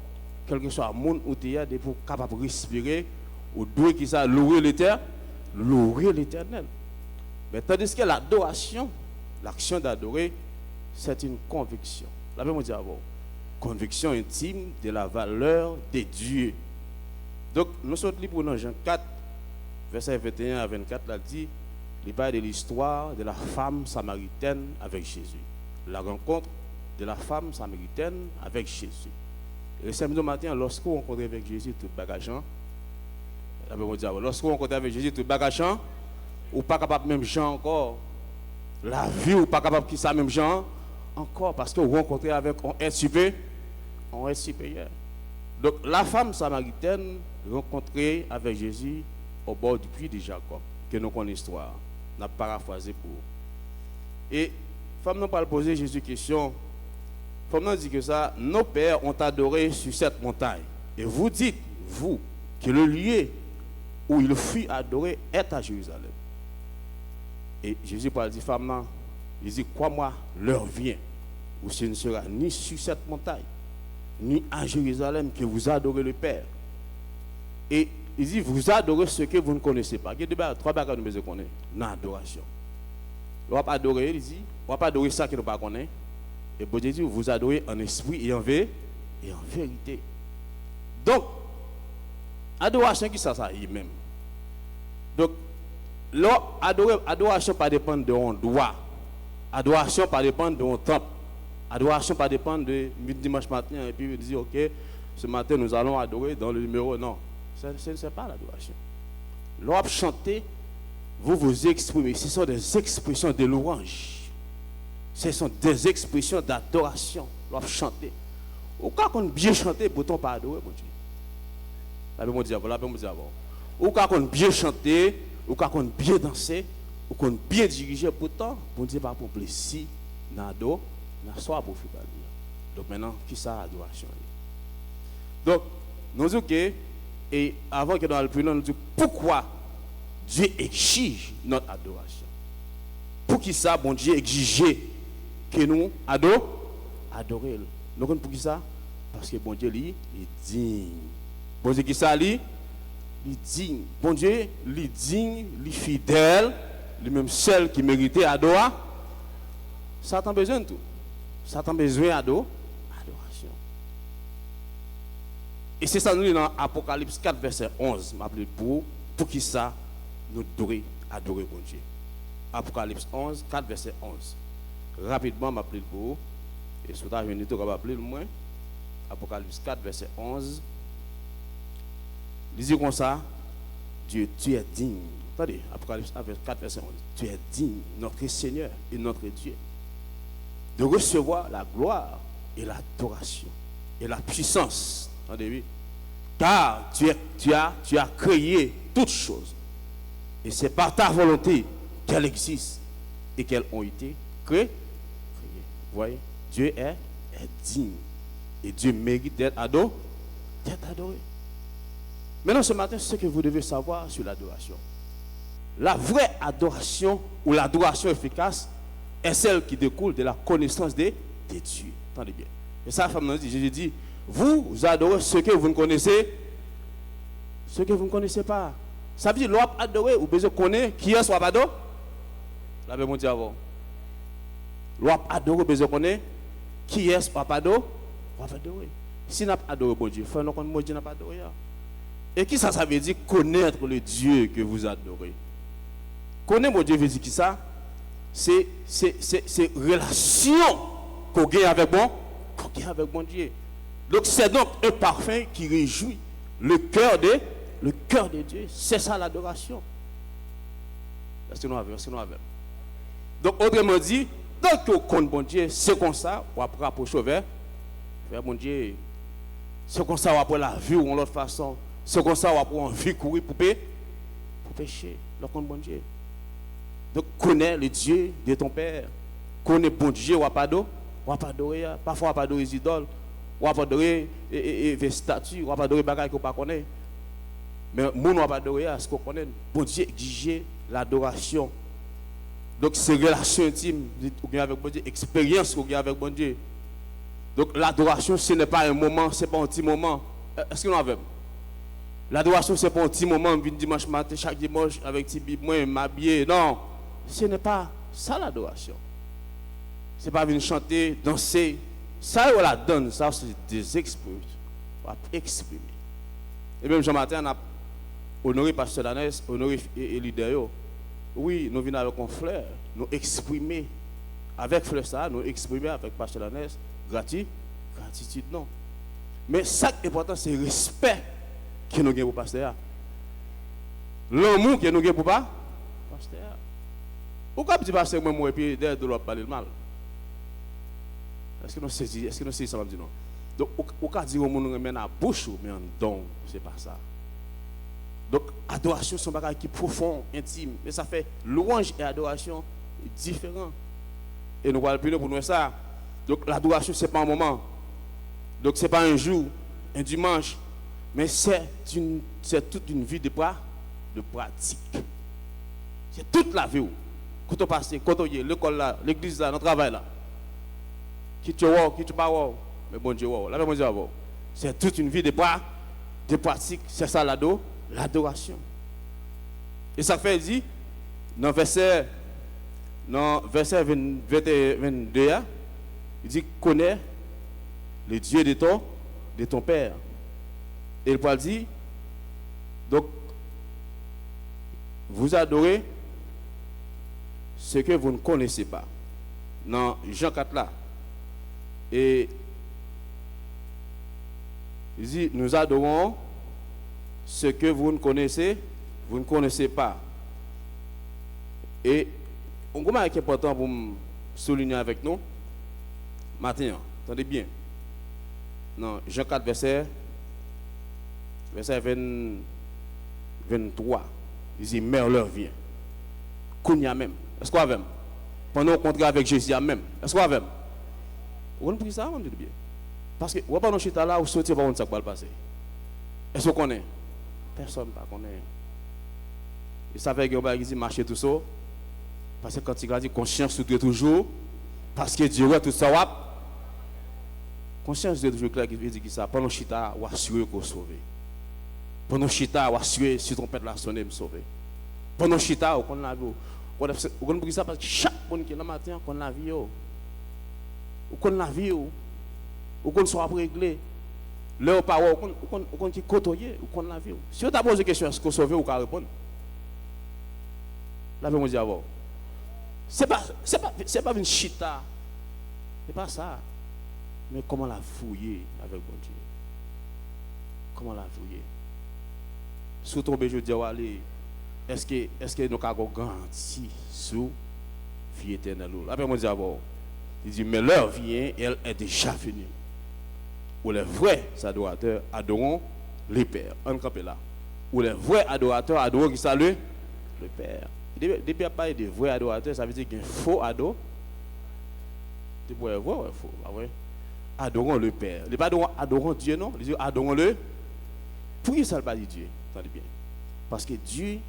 quel que soit le monde où tu es, pour capable de respirer, ou doit qui ça louer l'Éternel. Mais tandis que l'adoration, l'action d'adorer, c'est une conviction. La Bible dit avant, conviction intime de la valeur de Dieu. Donc, nous sommes libres dans Jean 4, verset 21 à 24, là dit, il parle de l'histoire de la femme samaritaine avec Jésus. La rencontre de la femme samaritaine avec Jésus. Et le samedi matin, lorsqu'on rencontre avec Jésus tout bagageant, la Bible dit, lorsqu'on rencontre avec Jésus tout bagageant, ou pas capable même Jean encore, la vie ou pas capable qui ça même Jean encore, parce que vous rencontrez avec un être supérieur. Donc la femme samaritaine rencontrée avec Jésus au bord du puits de Jacob, que nous connaissons l'histoire, on a paraphrasé pour. Et femme n'a pas posé Jésus question. Femme n'a dit que ça, nos pères ont adoré sur cette montagne. Et vous dites, vous, que le lieu où il fut adoré est à Jérusalem. Et Jésus parle dit, femme, non, il dit, crois-moi, l'heure vient où ce ne sera ni sur cette montagne, ni à Jérusalem que vous adorez le Père. Et il dit, vous adorez ce que vous ne connaissez pas. Il y a trois bagages que nous connaissons dans l'adoration. On va pas adorer, il dit, on va pas adorer ça que nous ne connaissons pas. Et bon Dieu dit, vous adorez en esprit et en vérité. Donc, adoration qui ça lui-même. Donc, l'adoration pas dépend de on doit. Adoration pas dépend de on temple. Adoration pas dépend de dimanche matin et puis dire ok, ce matin nous allons adorer dans le numéro. Non, ce n'est pas l'adoration. Lorsque chanter, vous vous exprimez. Ce sont des expressions de louange. Ce sont des expressions d'adoration. Lorsque chanter. Ou quand on bien chanter, pourtant pas adorer, mon Dieu. La Bible dit avant. Ou quand on bien chanter, ou quand on bien danser, ou quand on bien diriger, pourtant, bon Dieu pas pour plaisir, nado, n'a soit pour faire. Donc maintenant, qui ça adoration? Donc, nous disons que, et avant que nous allions plus loin, nous disons pourquoi Dieu exige notre adoration. Pour qui ça, bon Dieu exige que nous adorer. Nous comprenons pour qui ça? Parce que bon Dieu, lui, il est digne. Bon Dieu, qui ça, lui? Il est digne. Bon Dieu, il est digne, il est fidèle, lui-même seul qui méritait adoration. Satan a besoin de tout. Satan a besoin d'adoration. Et c'est ça nous dit dans Apocalypse 4, verset 11. M'appelle pour qui ça nous devons adorer bon Dieu. Apocalypse 11, 4, verset 11. Rapidement, m'appelle pour. Et ce temps, je vais vous appeler le moins. Apocalypse 4, verset 11. Lisez comme ça. Dieu, tu es digne. Attendez, Apocalypse 4, verset 11. Tu es digne, notre Seigneur et notre Dieu, de recevoir la gloire et l'adoration et la puissance. Entendez-vous? Car tu as créé toutes choses. Et c'est par ta volonté qu'elles existent et qu'elles ont été créées. Vous voyez? Dieu est digne. Et Dieu mérite d'être adoré. Maintenant, ce matin, c'est ce que vous devez savoir sur l'adoration. La vraie adoration ou l'adoration efficace est celle qui découle de la connaissance de Dieu. Attendez bien. Et ça, la femme nous dit, Jésus dit, vous adorez ce que vous ne connaissez, ce que vous ne connaissez pas. Ça veut dire, l'on adorer ou besoin de connaître qui est soit pas adoré. La Bible dit avant. L'on adorer ou besoin de connaître qui est soit pas adoré. Si n'a pas adoré bon Dieu, il faut nous connaître Dieu n'a pas adoré. Et qui ça veut dire connaître le Dieu que vous adorez. Connaître mon Dieu veut dire qui ça? C'est relation qu'on gagne avec bon Dieu. Donc c'est donc un parfum qui réjouit le cœur de Dieu. C'est ça l'adoration. Est-ce que nous avons? Donc autrement dit, tant que vous connaissez bon Dieu, c'est comme ça, on va rapprocher vers bon Dieu. C'est comme ça, on va pour la vie ou de l'autre façon. C'est comme ça, on va pour envie courir pour pécher. Le compte bon Dieu. Donc connais le Dieu de ton Père. Connais bon Dieu, on va pas adorer. Parfois on va pas adorer les idoles. On va pas adorer les statues. On va pas adorer les bagages qu'on ne connaît pas. Mais nous ne va pas adorer ce qu'on connaît. Bon Dieu exige l'adoration. Donc c'est relation intime avec bon Dieu, expérience qu'on a avec bon Dieu. Donc l'adoration ce n'est pas un moment, ce n'est pas un petit moment. Est-ce que nous avons? L'adoration ce n'est pas un petit moment, un dimanche matin, chaque dimanche avec petit Bible, moi m'habiller. Non, ce n'est pas ça l'adoration. Ce n'est pas venir chanter, danser. Ça on la donne, ça c'est des exprimes. On va exprimer. Et même Jean-Martin on a honoré Pasteur Danès, honoré et leader. Oui, nous venons avec un frère, nous exprimer avec frère ça, nous exprimer avec Pasteur Danès, gratitude non. Mais ça qui est important, c'est le respect que nous avons pour Pasteur. L'amour que nous avons pour Pasteur. Pourquoi petit Pasteur moi et puis derrière de l'autre parler le mal? Est-ce que nous saisissons ça va dire non? Donc au cas dire au monde nous mène à bouche mais en don, c'est pas ça. Donc, adoration, c'est un bagage qui est profond, intime. Et ça fait louange et adoration différents. Et nous voyons plus pour nous ça. Donc, l'adoration, ce n'est pas un moment. Donc, ce n'est pas un jour, un dimanche. Mais c'est toute une vie de pratique. C'est toute la vie. Quand on passe, quand on y est, l'école là, l'église là, notre travail là. Qui tu vois, qui tu pas voir. Mais bon Dieu, là, bon Dieu, c'est toute une vie de pratique. C'est ça l'adoration. Et ça fait dit, dans verset 22, il dit, connais le Dieu de ton Père. Et il peut dire, donc, vous adorez ce que vous ne connaissez pas. Dans Jean 4 là. Et il dit, nous adorons ce que vous ne connaissez pas. Et on comment est important pour souligner avec nous maintenant, attendez bien. Non, Jean 4 verset 23. Il dit mais l'heure vient. Kounya même. Est-ce qu'on a même? Pendant qu'on contrat avec Jésus même. Est-ce qu'on a même? On prie ça, on dit bien. Parce que on pas dans chita là ou sortir pas on ça va passer. Est-ce qu'on connaît? Personne ne connaît. Il savait que on va marcher tout ça. Parce que quand il a dit conscience de toujours, parce que Dieu a tout ça. Conscience de toujours clair qui veut dire ça. Pendant chita, ou assurer qu'on sauver. Pendant chita, ou assurer si ton père l'a sonné me sauver. Pendant chita, on l'a vu. On prie ça parce que chaque monde qui est là matin, on l'a vu. On l'a vu. On soit réglé. Leur parole, on qui côtoyer, on la vie. Si on t'a posé question, est-ce qu'on sauve ou qu'on répond? Là, je vais dire avant. C'est pas une chita. C'est pas ça. Mais comment la fouiller avec bon Dieu? Comment la fouiller? Si vous tombez, je dis, allez, est-ce que nous avons garanti sur vie éternelle? Là, je vais dire avant. Il dit, mais l'heure vient, elle est déjà venue. Où les vrais adorateurs adoreront le Père. On campe là. Où les vrais adorateurs adoreront qui salue le Père. Depuis à parler de vrais adorateurs, ça veut dire qu'il y a un faux ado. C'est vrai ou faux? Adorons le Père. Les pas adorons Dieu, non? Les disent adorons le. Pourquoi ça ne pas dit Dieu? Attendez bien. Parce que Dieu,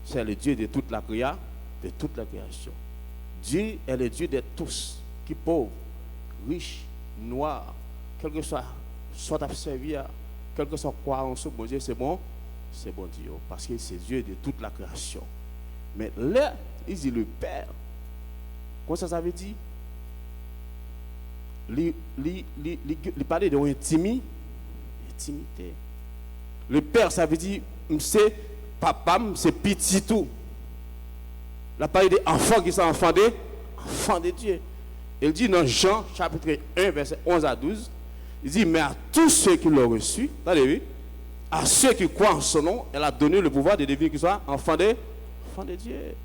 c'est le Dieu de toute la création. Dieu est le Dieu de tous, qui pauvres, riches, noirs. Quel que soit à servir, quel que soit quoi en ce bon Dieu, c'est bon Dieu, parce que c'est Dieu de toute la création. Mais là, il dit le Père. Comment ça veut dire? Il parlait de intimité. Le Père, ça veut dire, c'est papa, c'est petit tout. Il parle des enfants qui sont enfants de Dieu. Il dit dans Jean chapitre 1, verset 11 à 12, Il dit, mais à tous ceux qui l'ont reçu, attendez, à ceux qui croient en son nom, elle a donné le pouvoir de devenir qu'ils soient enfants de Dieu.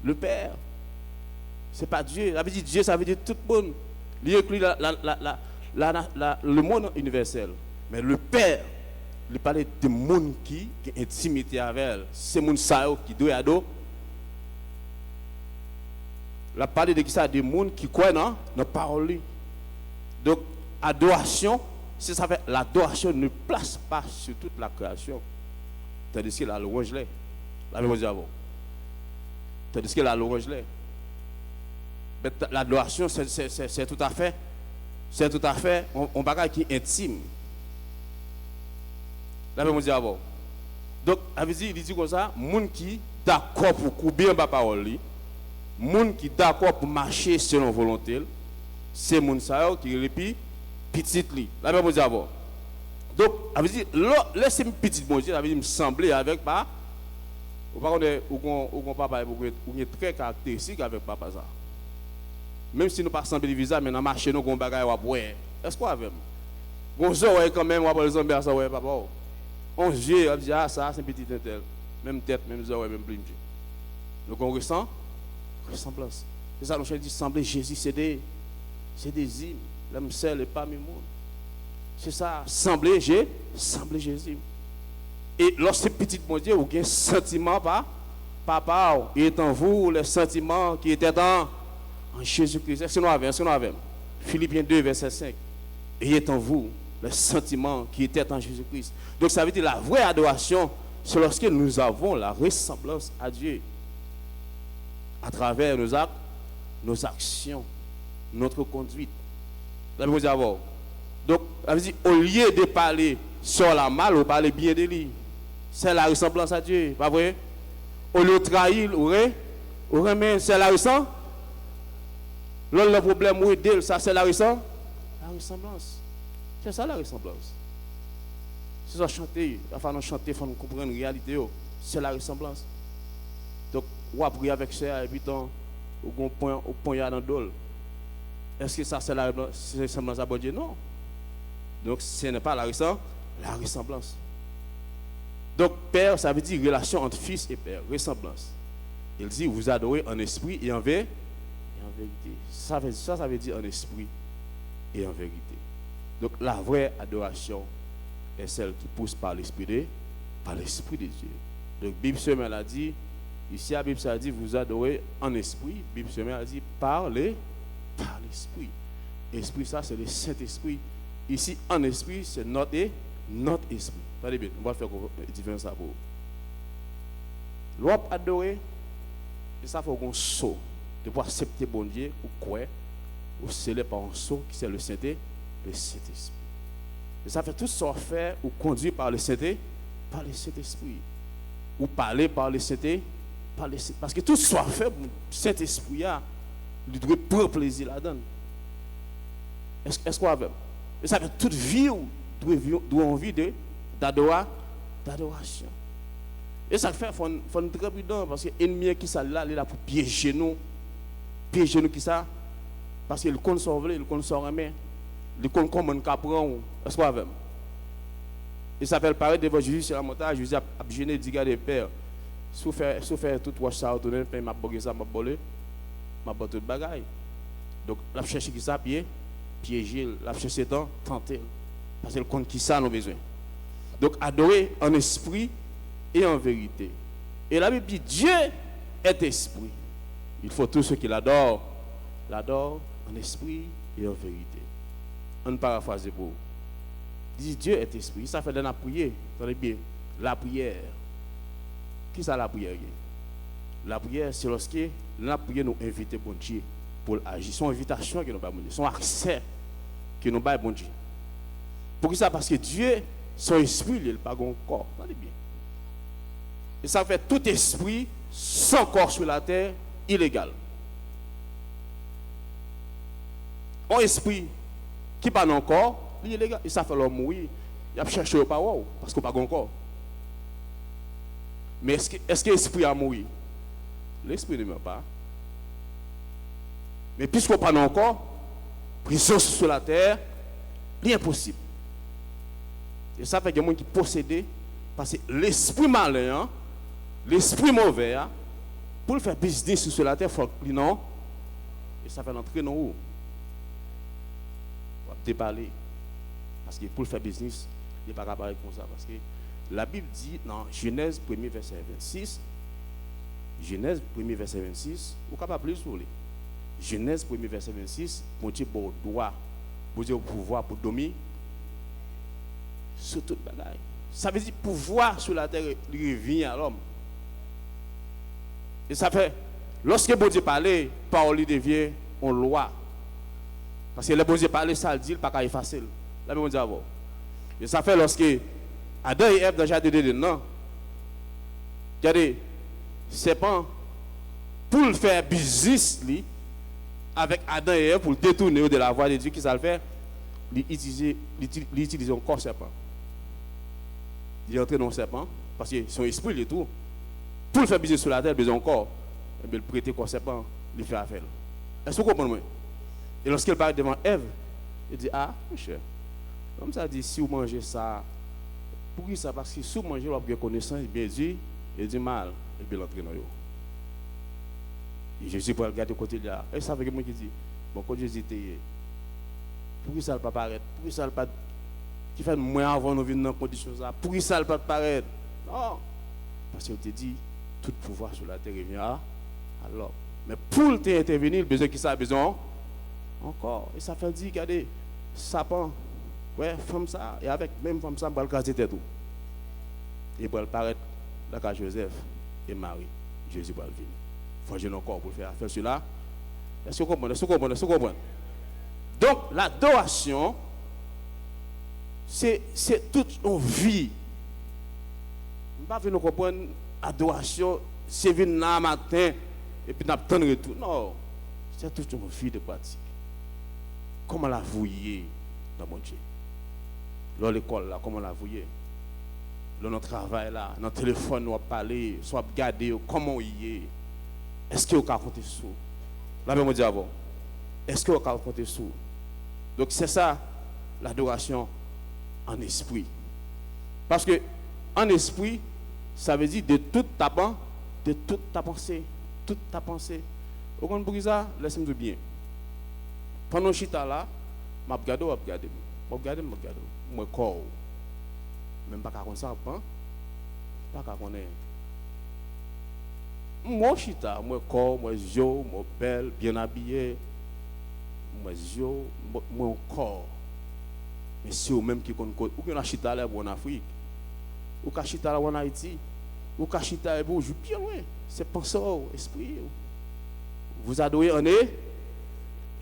Le Père. Ce n'est pas Dieu. Ça veut dire Dieu, ça veut dire tout le monde. Il inclut le monde universel. Mais le Père, il parlait de monde qui a intimité avec elle. C'est monde qui doit adorer. Il a parlé de qui ça, des gens qui croient dans la parole. Donc, adoration, si ça fait l'adoration ne place pas sur toute la création. Tandis que la louange l'est. La même chose avant. Tandis que la louange l'est. L'adoration, c'est tout à fait un bagage qui est intime. La même chose avant. Donc, il dit comme ça, les gens qui d'accord pour couper la parole, les gens qui d'accord pour marcher selon volonté, c'est les gens qui sont petit. La même chose avant. Donc, laissez-moi petit bon Dieu, ça veut dire me sembler avec pas. Ou papa est très caractéristique avec papa ça. Même si nous pas sembler visage, mais dans marché nous gon bagaille wa ouais. Est-ce qu'on avec? Gon zo ouais quand même, on va les zombies ça ouais papa. On yeux, on dit ah ça c'est petit tel. Même tête, même zo ouais, même blim. Donc on ressent ressemblance. C'est ça nous cherche dit sembler Jésus, c'est des hymnes. L'homme seul et pas mes monde. C'est ça, sembler Jésus. Et lorsque petit mon Dieu, vous avez un sentiment par papa, il est en vous, le sentiment qui était en Jésus-Christ. Est-ce que nous avons? Philippiens 2, verset 5. Il est en vous, le sentiment qui était en Jésus-Christ. Donc ça veut dire la vraie adoration, c'est lorsque nous avons la ressemblance à Dieu. À travers nos actes, nos actions, notre conduite. La même chose avant. Donc, ça veut dire, au lieu de parler sur la mal, on parle bien de lui. C'est la ressemblance à Dieu, pas vrai? Au lieu de trahir, c'est la ressemblance. Le problème, où est ça, c'est la ressemblance. C'est ça la ressemblance. Si on chante, il faut chanter, il faut comprendre la réalité. C'est la ressemblance. Donc, on va prier avec ça, et puis on point dans le dos. Est-ce que ça, c'est la ressemblance à Dieu? Non. Donc, ce n'est pas la ressemblance. Donc, père, ça veut dire relation entre fils et père, ressemblance. Il dit, vous adorez en esprit et en vérité. Ça veut dire en esprit et en vérité. Donc, la vraie adoration est celle qui pousse par l'esprit de Dieu. Donc, Bible semaine a dit, ici, la Bible a dit, vous adorez en esprit. Bible semaine a dit, par l'esprit. Esprit, ça, c'est le Saint-Esprit. Ici, en esprit, c'est notre esprit. Attendez bien, on va faire une différence pour vous. L'on adorer, et ça faut qu'on saut. De pouvoir accepter bon Dieu, ou quoi, ou sceller par un saut qui c'est le Saint-Esprit. Et ça fait tout ça faire ou conduire par le Saint-Esprit, ou parler par le Saint-Esprit, parce que tout ça fait, le Saint-Esprit, il doit prendre plaisir là-dedans. Est-ce qu'on a vu? Et ça fait toute vie où doit envie d'adoration. Et ça fait faut être très prudent parce que l'ennemi qui ça là, il est là pour piéger nous qui ça parce qu'il compte sauver, il compte sauver, il compte comment prendre. Est-ce qu'on a vu? Il s'appelle paraître devant Jésus sur la montagne, Jésus a gêné dit garder père. Sauf faire tout wash ça retourner, puis m'a bogué ça m'a bolé, m'a boté de bagaille. Donc la chercher qui ça piéger, la chercher tenter parce qu'il compte qui ça nous besoin. Donc adorer en esprit et en vérité. Et la Bible dit Dieu est esprit. Il faut tous ceux qui l'adorent en esprit et en vérité. On paraphrase pour vous. Dit Dieu est esprit. Ça fait de la prière. Attendez bien. La prière. Qui ça la prière? La prière, c'est lorsque la prière nous invite bon Dieu pour agir. Son invitation que nous pas bon Dieu. Son accès que nous pas bon Dieu. Pourquoi ça? Parce que Dieu, son esprit, il n'est pas un corps. Attendez bien. Et ça fait tout esprit sans corps sur la terre illégal. Un esprit qui n'a pas corps, il est illégal. Et ça fait l'homme mourir. Il a cherché au power parce qu'on n'a pas de corps. Mais est-ce que l'esprit a mouru? L'esprit ne meurt pas. Mais puisqu'on n'a pas de corps, présence sur la terre L'impossible. Et ça fait qu'il y a des gens qui possédent, parce que l'esprit malin, l'esprit mauvais, pour faire business sur la terre, il faut que non. Et ça fait entrer dans où? On va déballer. Parce que pour faire business, il n'est pas capable comme ça. Parce que la Bible dit dans Genèse 1er verset 26, Genèse 1er verset 26, vous êtes capable de lire. Genèse 1er verset 26, mon Dieu, bon droit, pour dire pouvoir pour dominer sur toute bagaille. Ça veut dire pouvoir sur la terre revient à l'homme. Et ça fait, lorsque bon Dieu parlait, parole devient en loi. Parce que le bon Dieu parlait, ça le dit, il pas qu'à effacer. Là, bon Dieu avant. Et ça fait lorsque Adam et Ève dans le jardin d'Éden, non. Regardez, serpent, pour faire business avec Adam et Ève, pour détourner de la voie de Dieu, qui ça le fait? Il utilise encore serpent. Il est entré dans le serpent, parce que son esprit, il est tout. Pour faire business sur la terre, il a besoin encore. Et bien, le prêter comme serpent, il fait affaire. Est-ce que vous comprenez? Et lorsqu'il parle devant Ève, il dit, ah, mon cher, comme ça dit, si vous mangez ça, pour qui ça? Parce que si vous mangez, vous avez connaissance, bien dit, il dit mal, et bien l'entrer dans vous. Et Jésus pour regarder côté là. Et ça fait que moi qui dit, bon, quand Jésus était, pour qui ça ne pas paraître? Pour qui ça ne pas qui fait moins avant nous venir dans conditions ça? Pour qui ça ne pas paraître? Non. Parce qu'il te dit, tout pouvoir sur la terre revient à l'homme. Mais pour t'intervenir, il besoin qui ça a besoin encore. Et ça fait dire, regardez, sapin, ouais, femme ça, et avec même femme ça, on va le caser tout. Et pour le paraître, là, quand Joseph et Marie, Jésus va le venir. Il faut que j'ai encore pour faire affaire cela. Est-ce que vous comprenez? Est-ce que vous comprenez? Est-ce que vous comprenez? Donc, l'adoration, c'est toute une vie. Je ne vais pas venir comprendre l'adoration, c'est venir là matin et puis n'attendre retour. Non, c'est toute une vie de pratique. Comment la vouiller dans mon Dieu? Dans l'école, là, comment la vouiller? Dans notre travail, là, dans le téléphone, nous parler, soit regarder comment il est. Est-ce que vous pouvez compter sur? Là, je me dis avant. Est-ce que vous pouvez compter sur? Donc, c'est ça, l'adoration en esprit. Parce que, en esprit, ça veut dire de toute ta pensée. Toute ta pensée. Vous comprenez ça? Laissez-moi dire bien. Pendant que je suis là, je regarde. Moi, corps. Même pas qu'à ça, pas qu'à connaître. Moi, je suis là, moi, corps, moi, yeux, moi, belle, bien habillé. Moi, yeux, mon corps. Mais c'est eux-mêmes qui connaissent. Ou qu'on a chita là en Afrique, ou qu'on a chita là en Haïti, ou qu'on a chita là bien loin. C'est pensée, esprit. Vous adorez en est.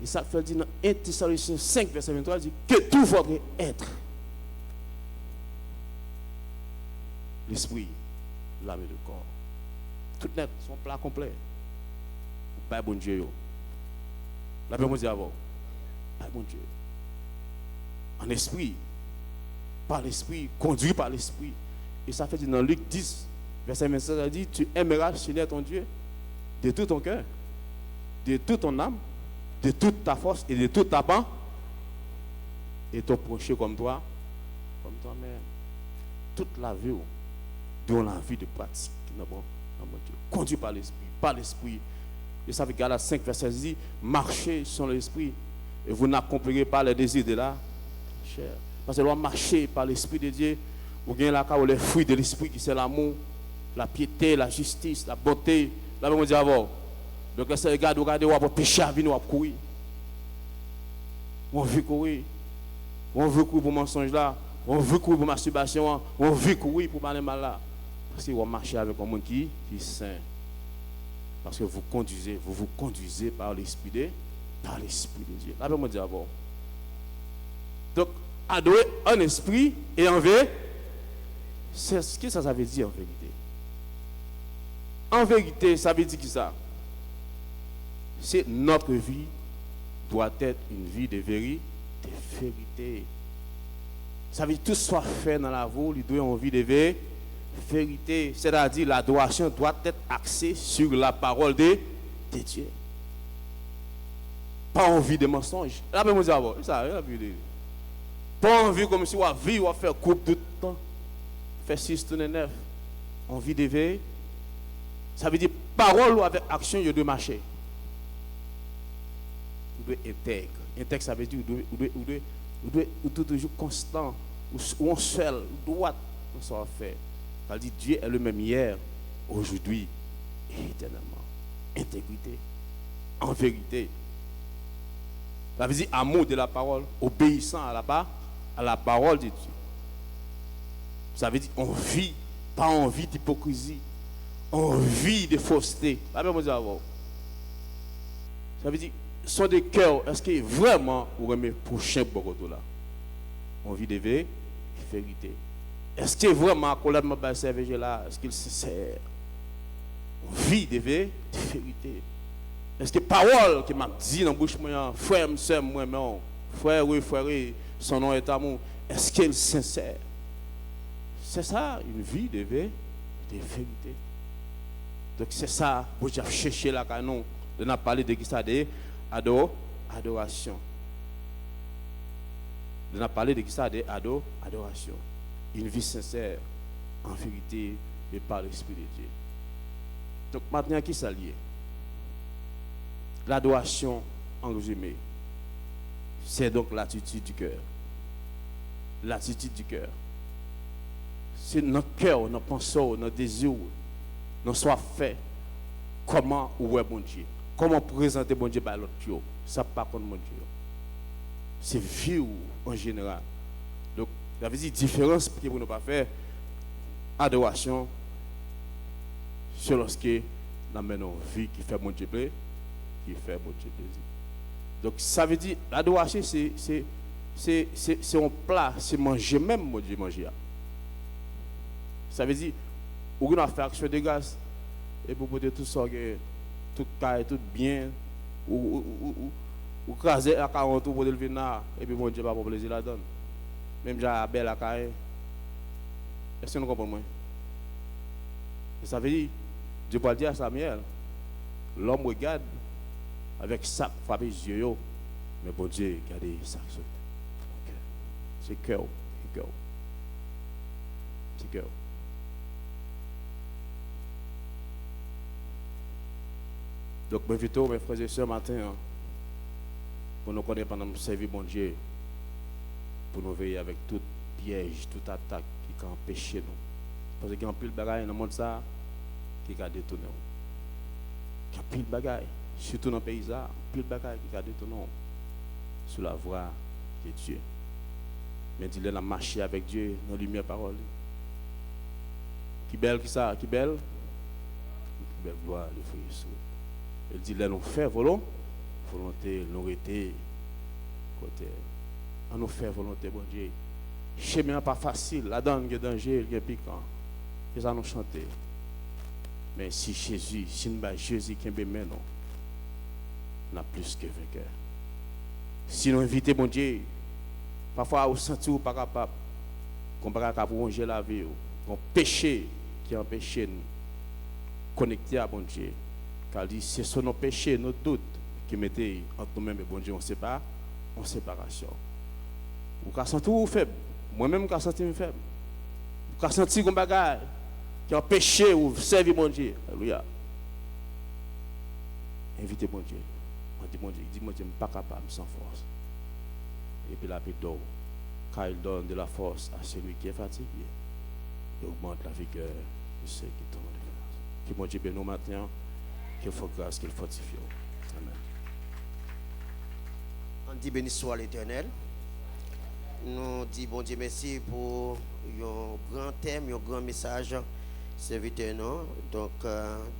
Et ça fait dire dans 1 Thessaloniciens 5, verset 23, dit que tout votre être, l'esprit, l'âme et le corps, tout net, son plat complet. Pas bon Dieu. La Bible dit avant, pas bon Dieu. En esprit, par l'esprit, conduit par l'esprit. Et ça fait dire dans Luc 10, verset 27, ça dit, tu aimeras Seigneur ton Dieu de tout ton cœur, de toute ton âme, de toute ta force et de toute ta pensée, et ton prochain comme toi-même. Toute la vie, dont la vie de pratique, conduit par l'esprit. Et ça fait Galates 5, verset 10 dit, marchez sur l'esprit, et vous n'accomplirez pas les désirs de la chair. Parce que l'on marcher par l'esprit de Dieu, vous gagnez là les fruits de l'esprit qui c'est l'amour, la piété, la justice, la bonté. Là, on dit avant. Donc, quand vous regardez, on va pécher à vie, on va courir. On veut courir. On veut courir pour mensonge là. On veut courir pour masturbation. On veut courir pour parler mal là. Parce que vous marchez avec un monde qui est saint. Parce que vous vous conduisez par l'esprit de Dieu. Là, on dit avant. Donc, adorer en esprit et en vérité, c'est ce que ça veut dire en vérité. En vérité, ça veut dire que ça? C'est notre vie doit être une vie de vérité. Ça veut dire que tout soit fait dans la vie, il doit avoir une vie de vérité. C'est-à-dire l'adoration doit être axée sur la parole de Dieu. Pas en vie de mensonge. Là, je vais vous dire, ça, Pas envie comme si on vit, on fait coupe tout le temps. Fait 6 tourner 9. On vit d'éveiller. Ça veut dire parole ou avec action, il doit marcher. Vous devez intègre. Intègre, ça veut dire vous devez toujours constant, ou on seul, droit dans ce qu'on fait. Ça veut dire Dieu est le même hier, aujourd'hui et éternellement. Intégrité, en vérité. Ça veut dire amour de la parole, obéissant à la parole de Dieu. Ça veut dire on vit, pas envie d'hypocrisie, on vit de fausseté. Ça veut dire, sont des cœurs, est-ce que vraiment vous remet prochain Bogoto là? On vit de vérité. Est-ce que vraiment, quand on va servir là, est-ce qu'il est sincère? On vit de vérité. Est-ce que parole qui m'a dit dans la bouche, frère, soeur, moi, non, frère, oui, frère, son nom est amour, est-ce qu'il est sincère? C'est ça, une vie de vérité. Donc c'est ça, vous avez cherché là, quand nous, on a parlé de qui ça de adoration. On a parlé de qui ça de adoration. Une vie sincère, en vérité, et par l'Esprit de Dieu. Donc maintenant, qui ça lié? L'adoration, en résumé, c'est donc l'attitude du cœur. L'attitude du cœur. C'est notre cœur, notre pensée, notre désir, notre soif fait. Comment ou est bon Dieu? Comment présenter bon Dieu par l'autre Dieu? Ça pas contre mon Dieu. C'est vivre en général. Donc, ça veut dire différence que vous ne pas faire adoration, c'est lorsque nous avons une vie qui fait mon Dieu plaisir, qui fait mon Dieu plaisir. Donc, ça veut dire l'adoration, c'est un plat, c'est manger même mon Dieu manger. Ça veut dire, vous avez fait action de grâce, et pour poder tout ça, tout caille, tout bien, ou craser à 40 pour le venir, et puis mon Dieu va pas plaisir la donne. Même j'ai la belle à caille. Est-ce que vous comprenez? Et ça veut dire, Dieu va dire à Samuel, l'homme regarde avec ça frappé les yeux, mais bon Dieu, regardez ça. C'est cœur, c'est cœur. C'est cœur. Donc, je invite mes frères et sœurs matin pour nous connaître pendant nous servir bon Dieu, pour nous veiller avec tout piège, toute attaque qui a empêché nous. Parce qu'il y a un pile de bagaille dans le monde ça qui a détourné. Il y a un pile de bagaille, surtout dans le pays, un pile de bagaille qui a détourné sur la voie de Dieu. Mais il a marché avec Dieu dans la lumière parole. Qui belle qui ça, qui belle? Qui belle gloire, le frère Jésus. Il dit, là, nous faire volonté, nous été côté. On nous fait volonté, bon Dieu. Chemin pas facile, la donne, il y a danger, il y a piquant. Et ça nous chanter. Mais si Jésus, si nous avons Jésus qui est bien, non, on a plus que vainqueur. Si nous invitons, bon Dieu, parfois, on sent ou pas capable, qu'on ne peut pas ronger la vie, qu'on péché qui empêche nous de connecter à bon Dieu. Car c'est sur nos péchés, nos doutes qui mettent entre nous-mêmes et bon Dieu, on ne sait pas, en séparation. Vous pouvez sentir faible. Moi-même, je me sens faible. Vous pouvez sentir comme bagaille qui a péché ou servir mon Dieu. Alléluia. Invitez mon Dieu. On dit mon Dieu, il dit mon Dieu, je ne suis pas capable sans force. Et puis la paix d'eau, car il donne de la force à celui qui est fatigué. Et augmente la vigueur de ceux qui tombent de grâce. Que mon Dieu bénisse nous maintenant, qu'il faut grâce, qu'il fortifie. Amen. On dit béni soit l'Éternel. Nous disons bon Dieu merci pour un grand thème, un grand message serviteur nous. Donc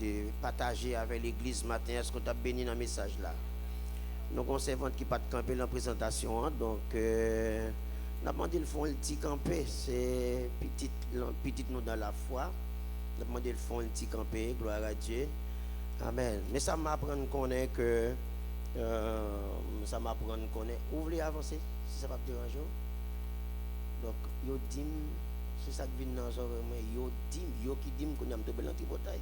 de partager avec l'église matin, est-ce que tu as béni dans le message là? Nous avons un servant qui pas camper dans la présentation, donc nous avons demandé le fond le petit camper, c'est petit nous dans la foi. Nous avons demandé le fond le petit camper, gloire à Dieu. Amen. Mais ça m'apprend qu'on est que ça m'apprend qu'on est. Vous voulez avancer si ça va te déranger? Donc, yo dim, c'est ça qui vient dans le yo dim, yo qui dim qu'on a un peu l'antipotaille.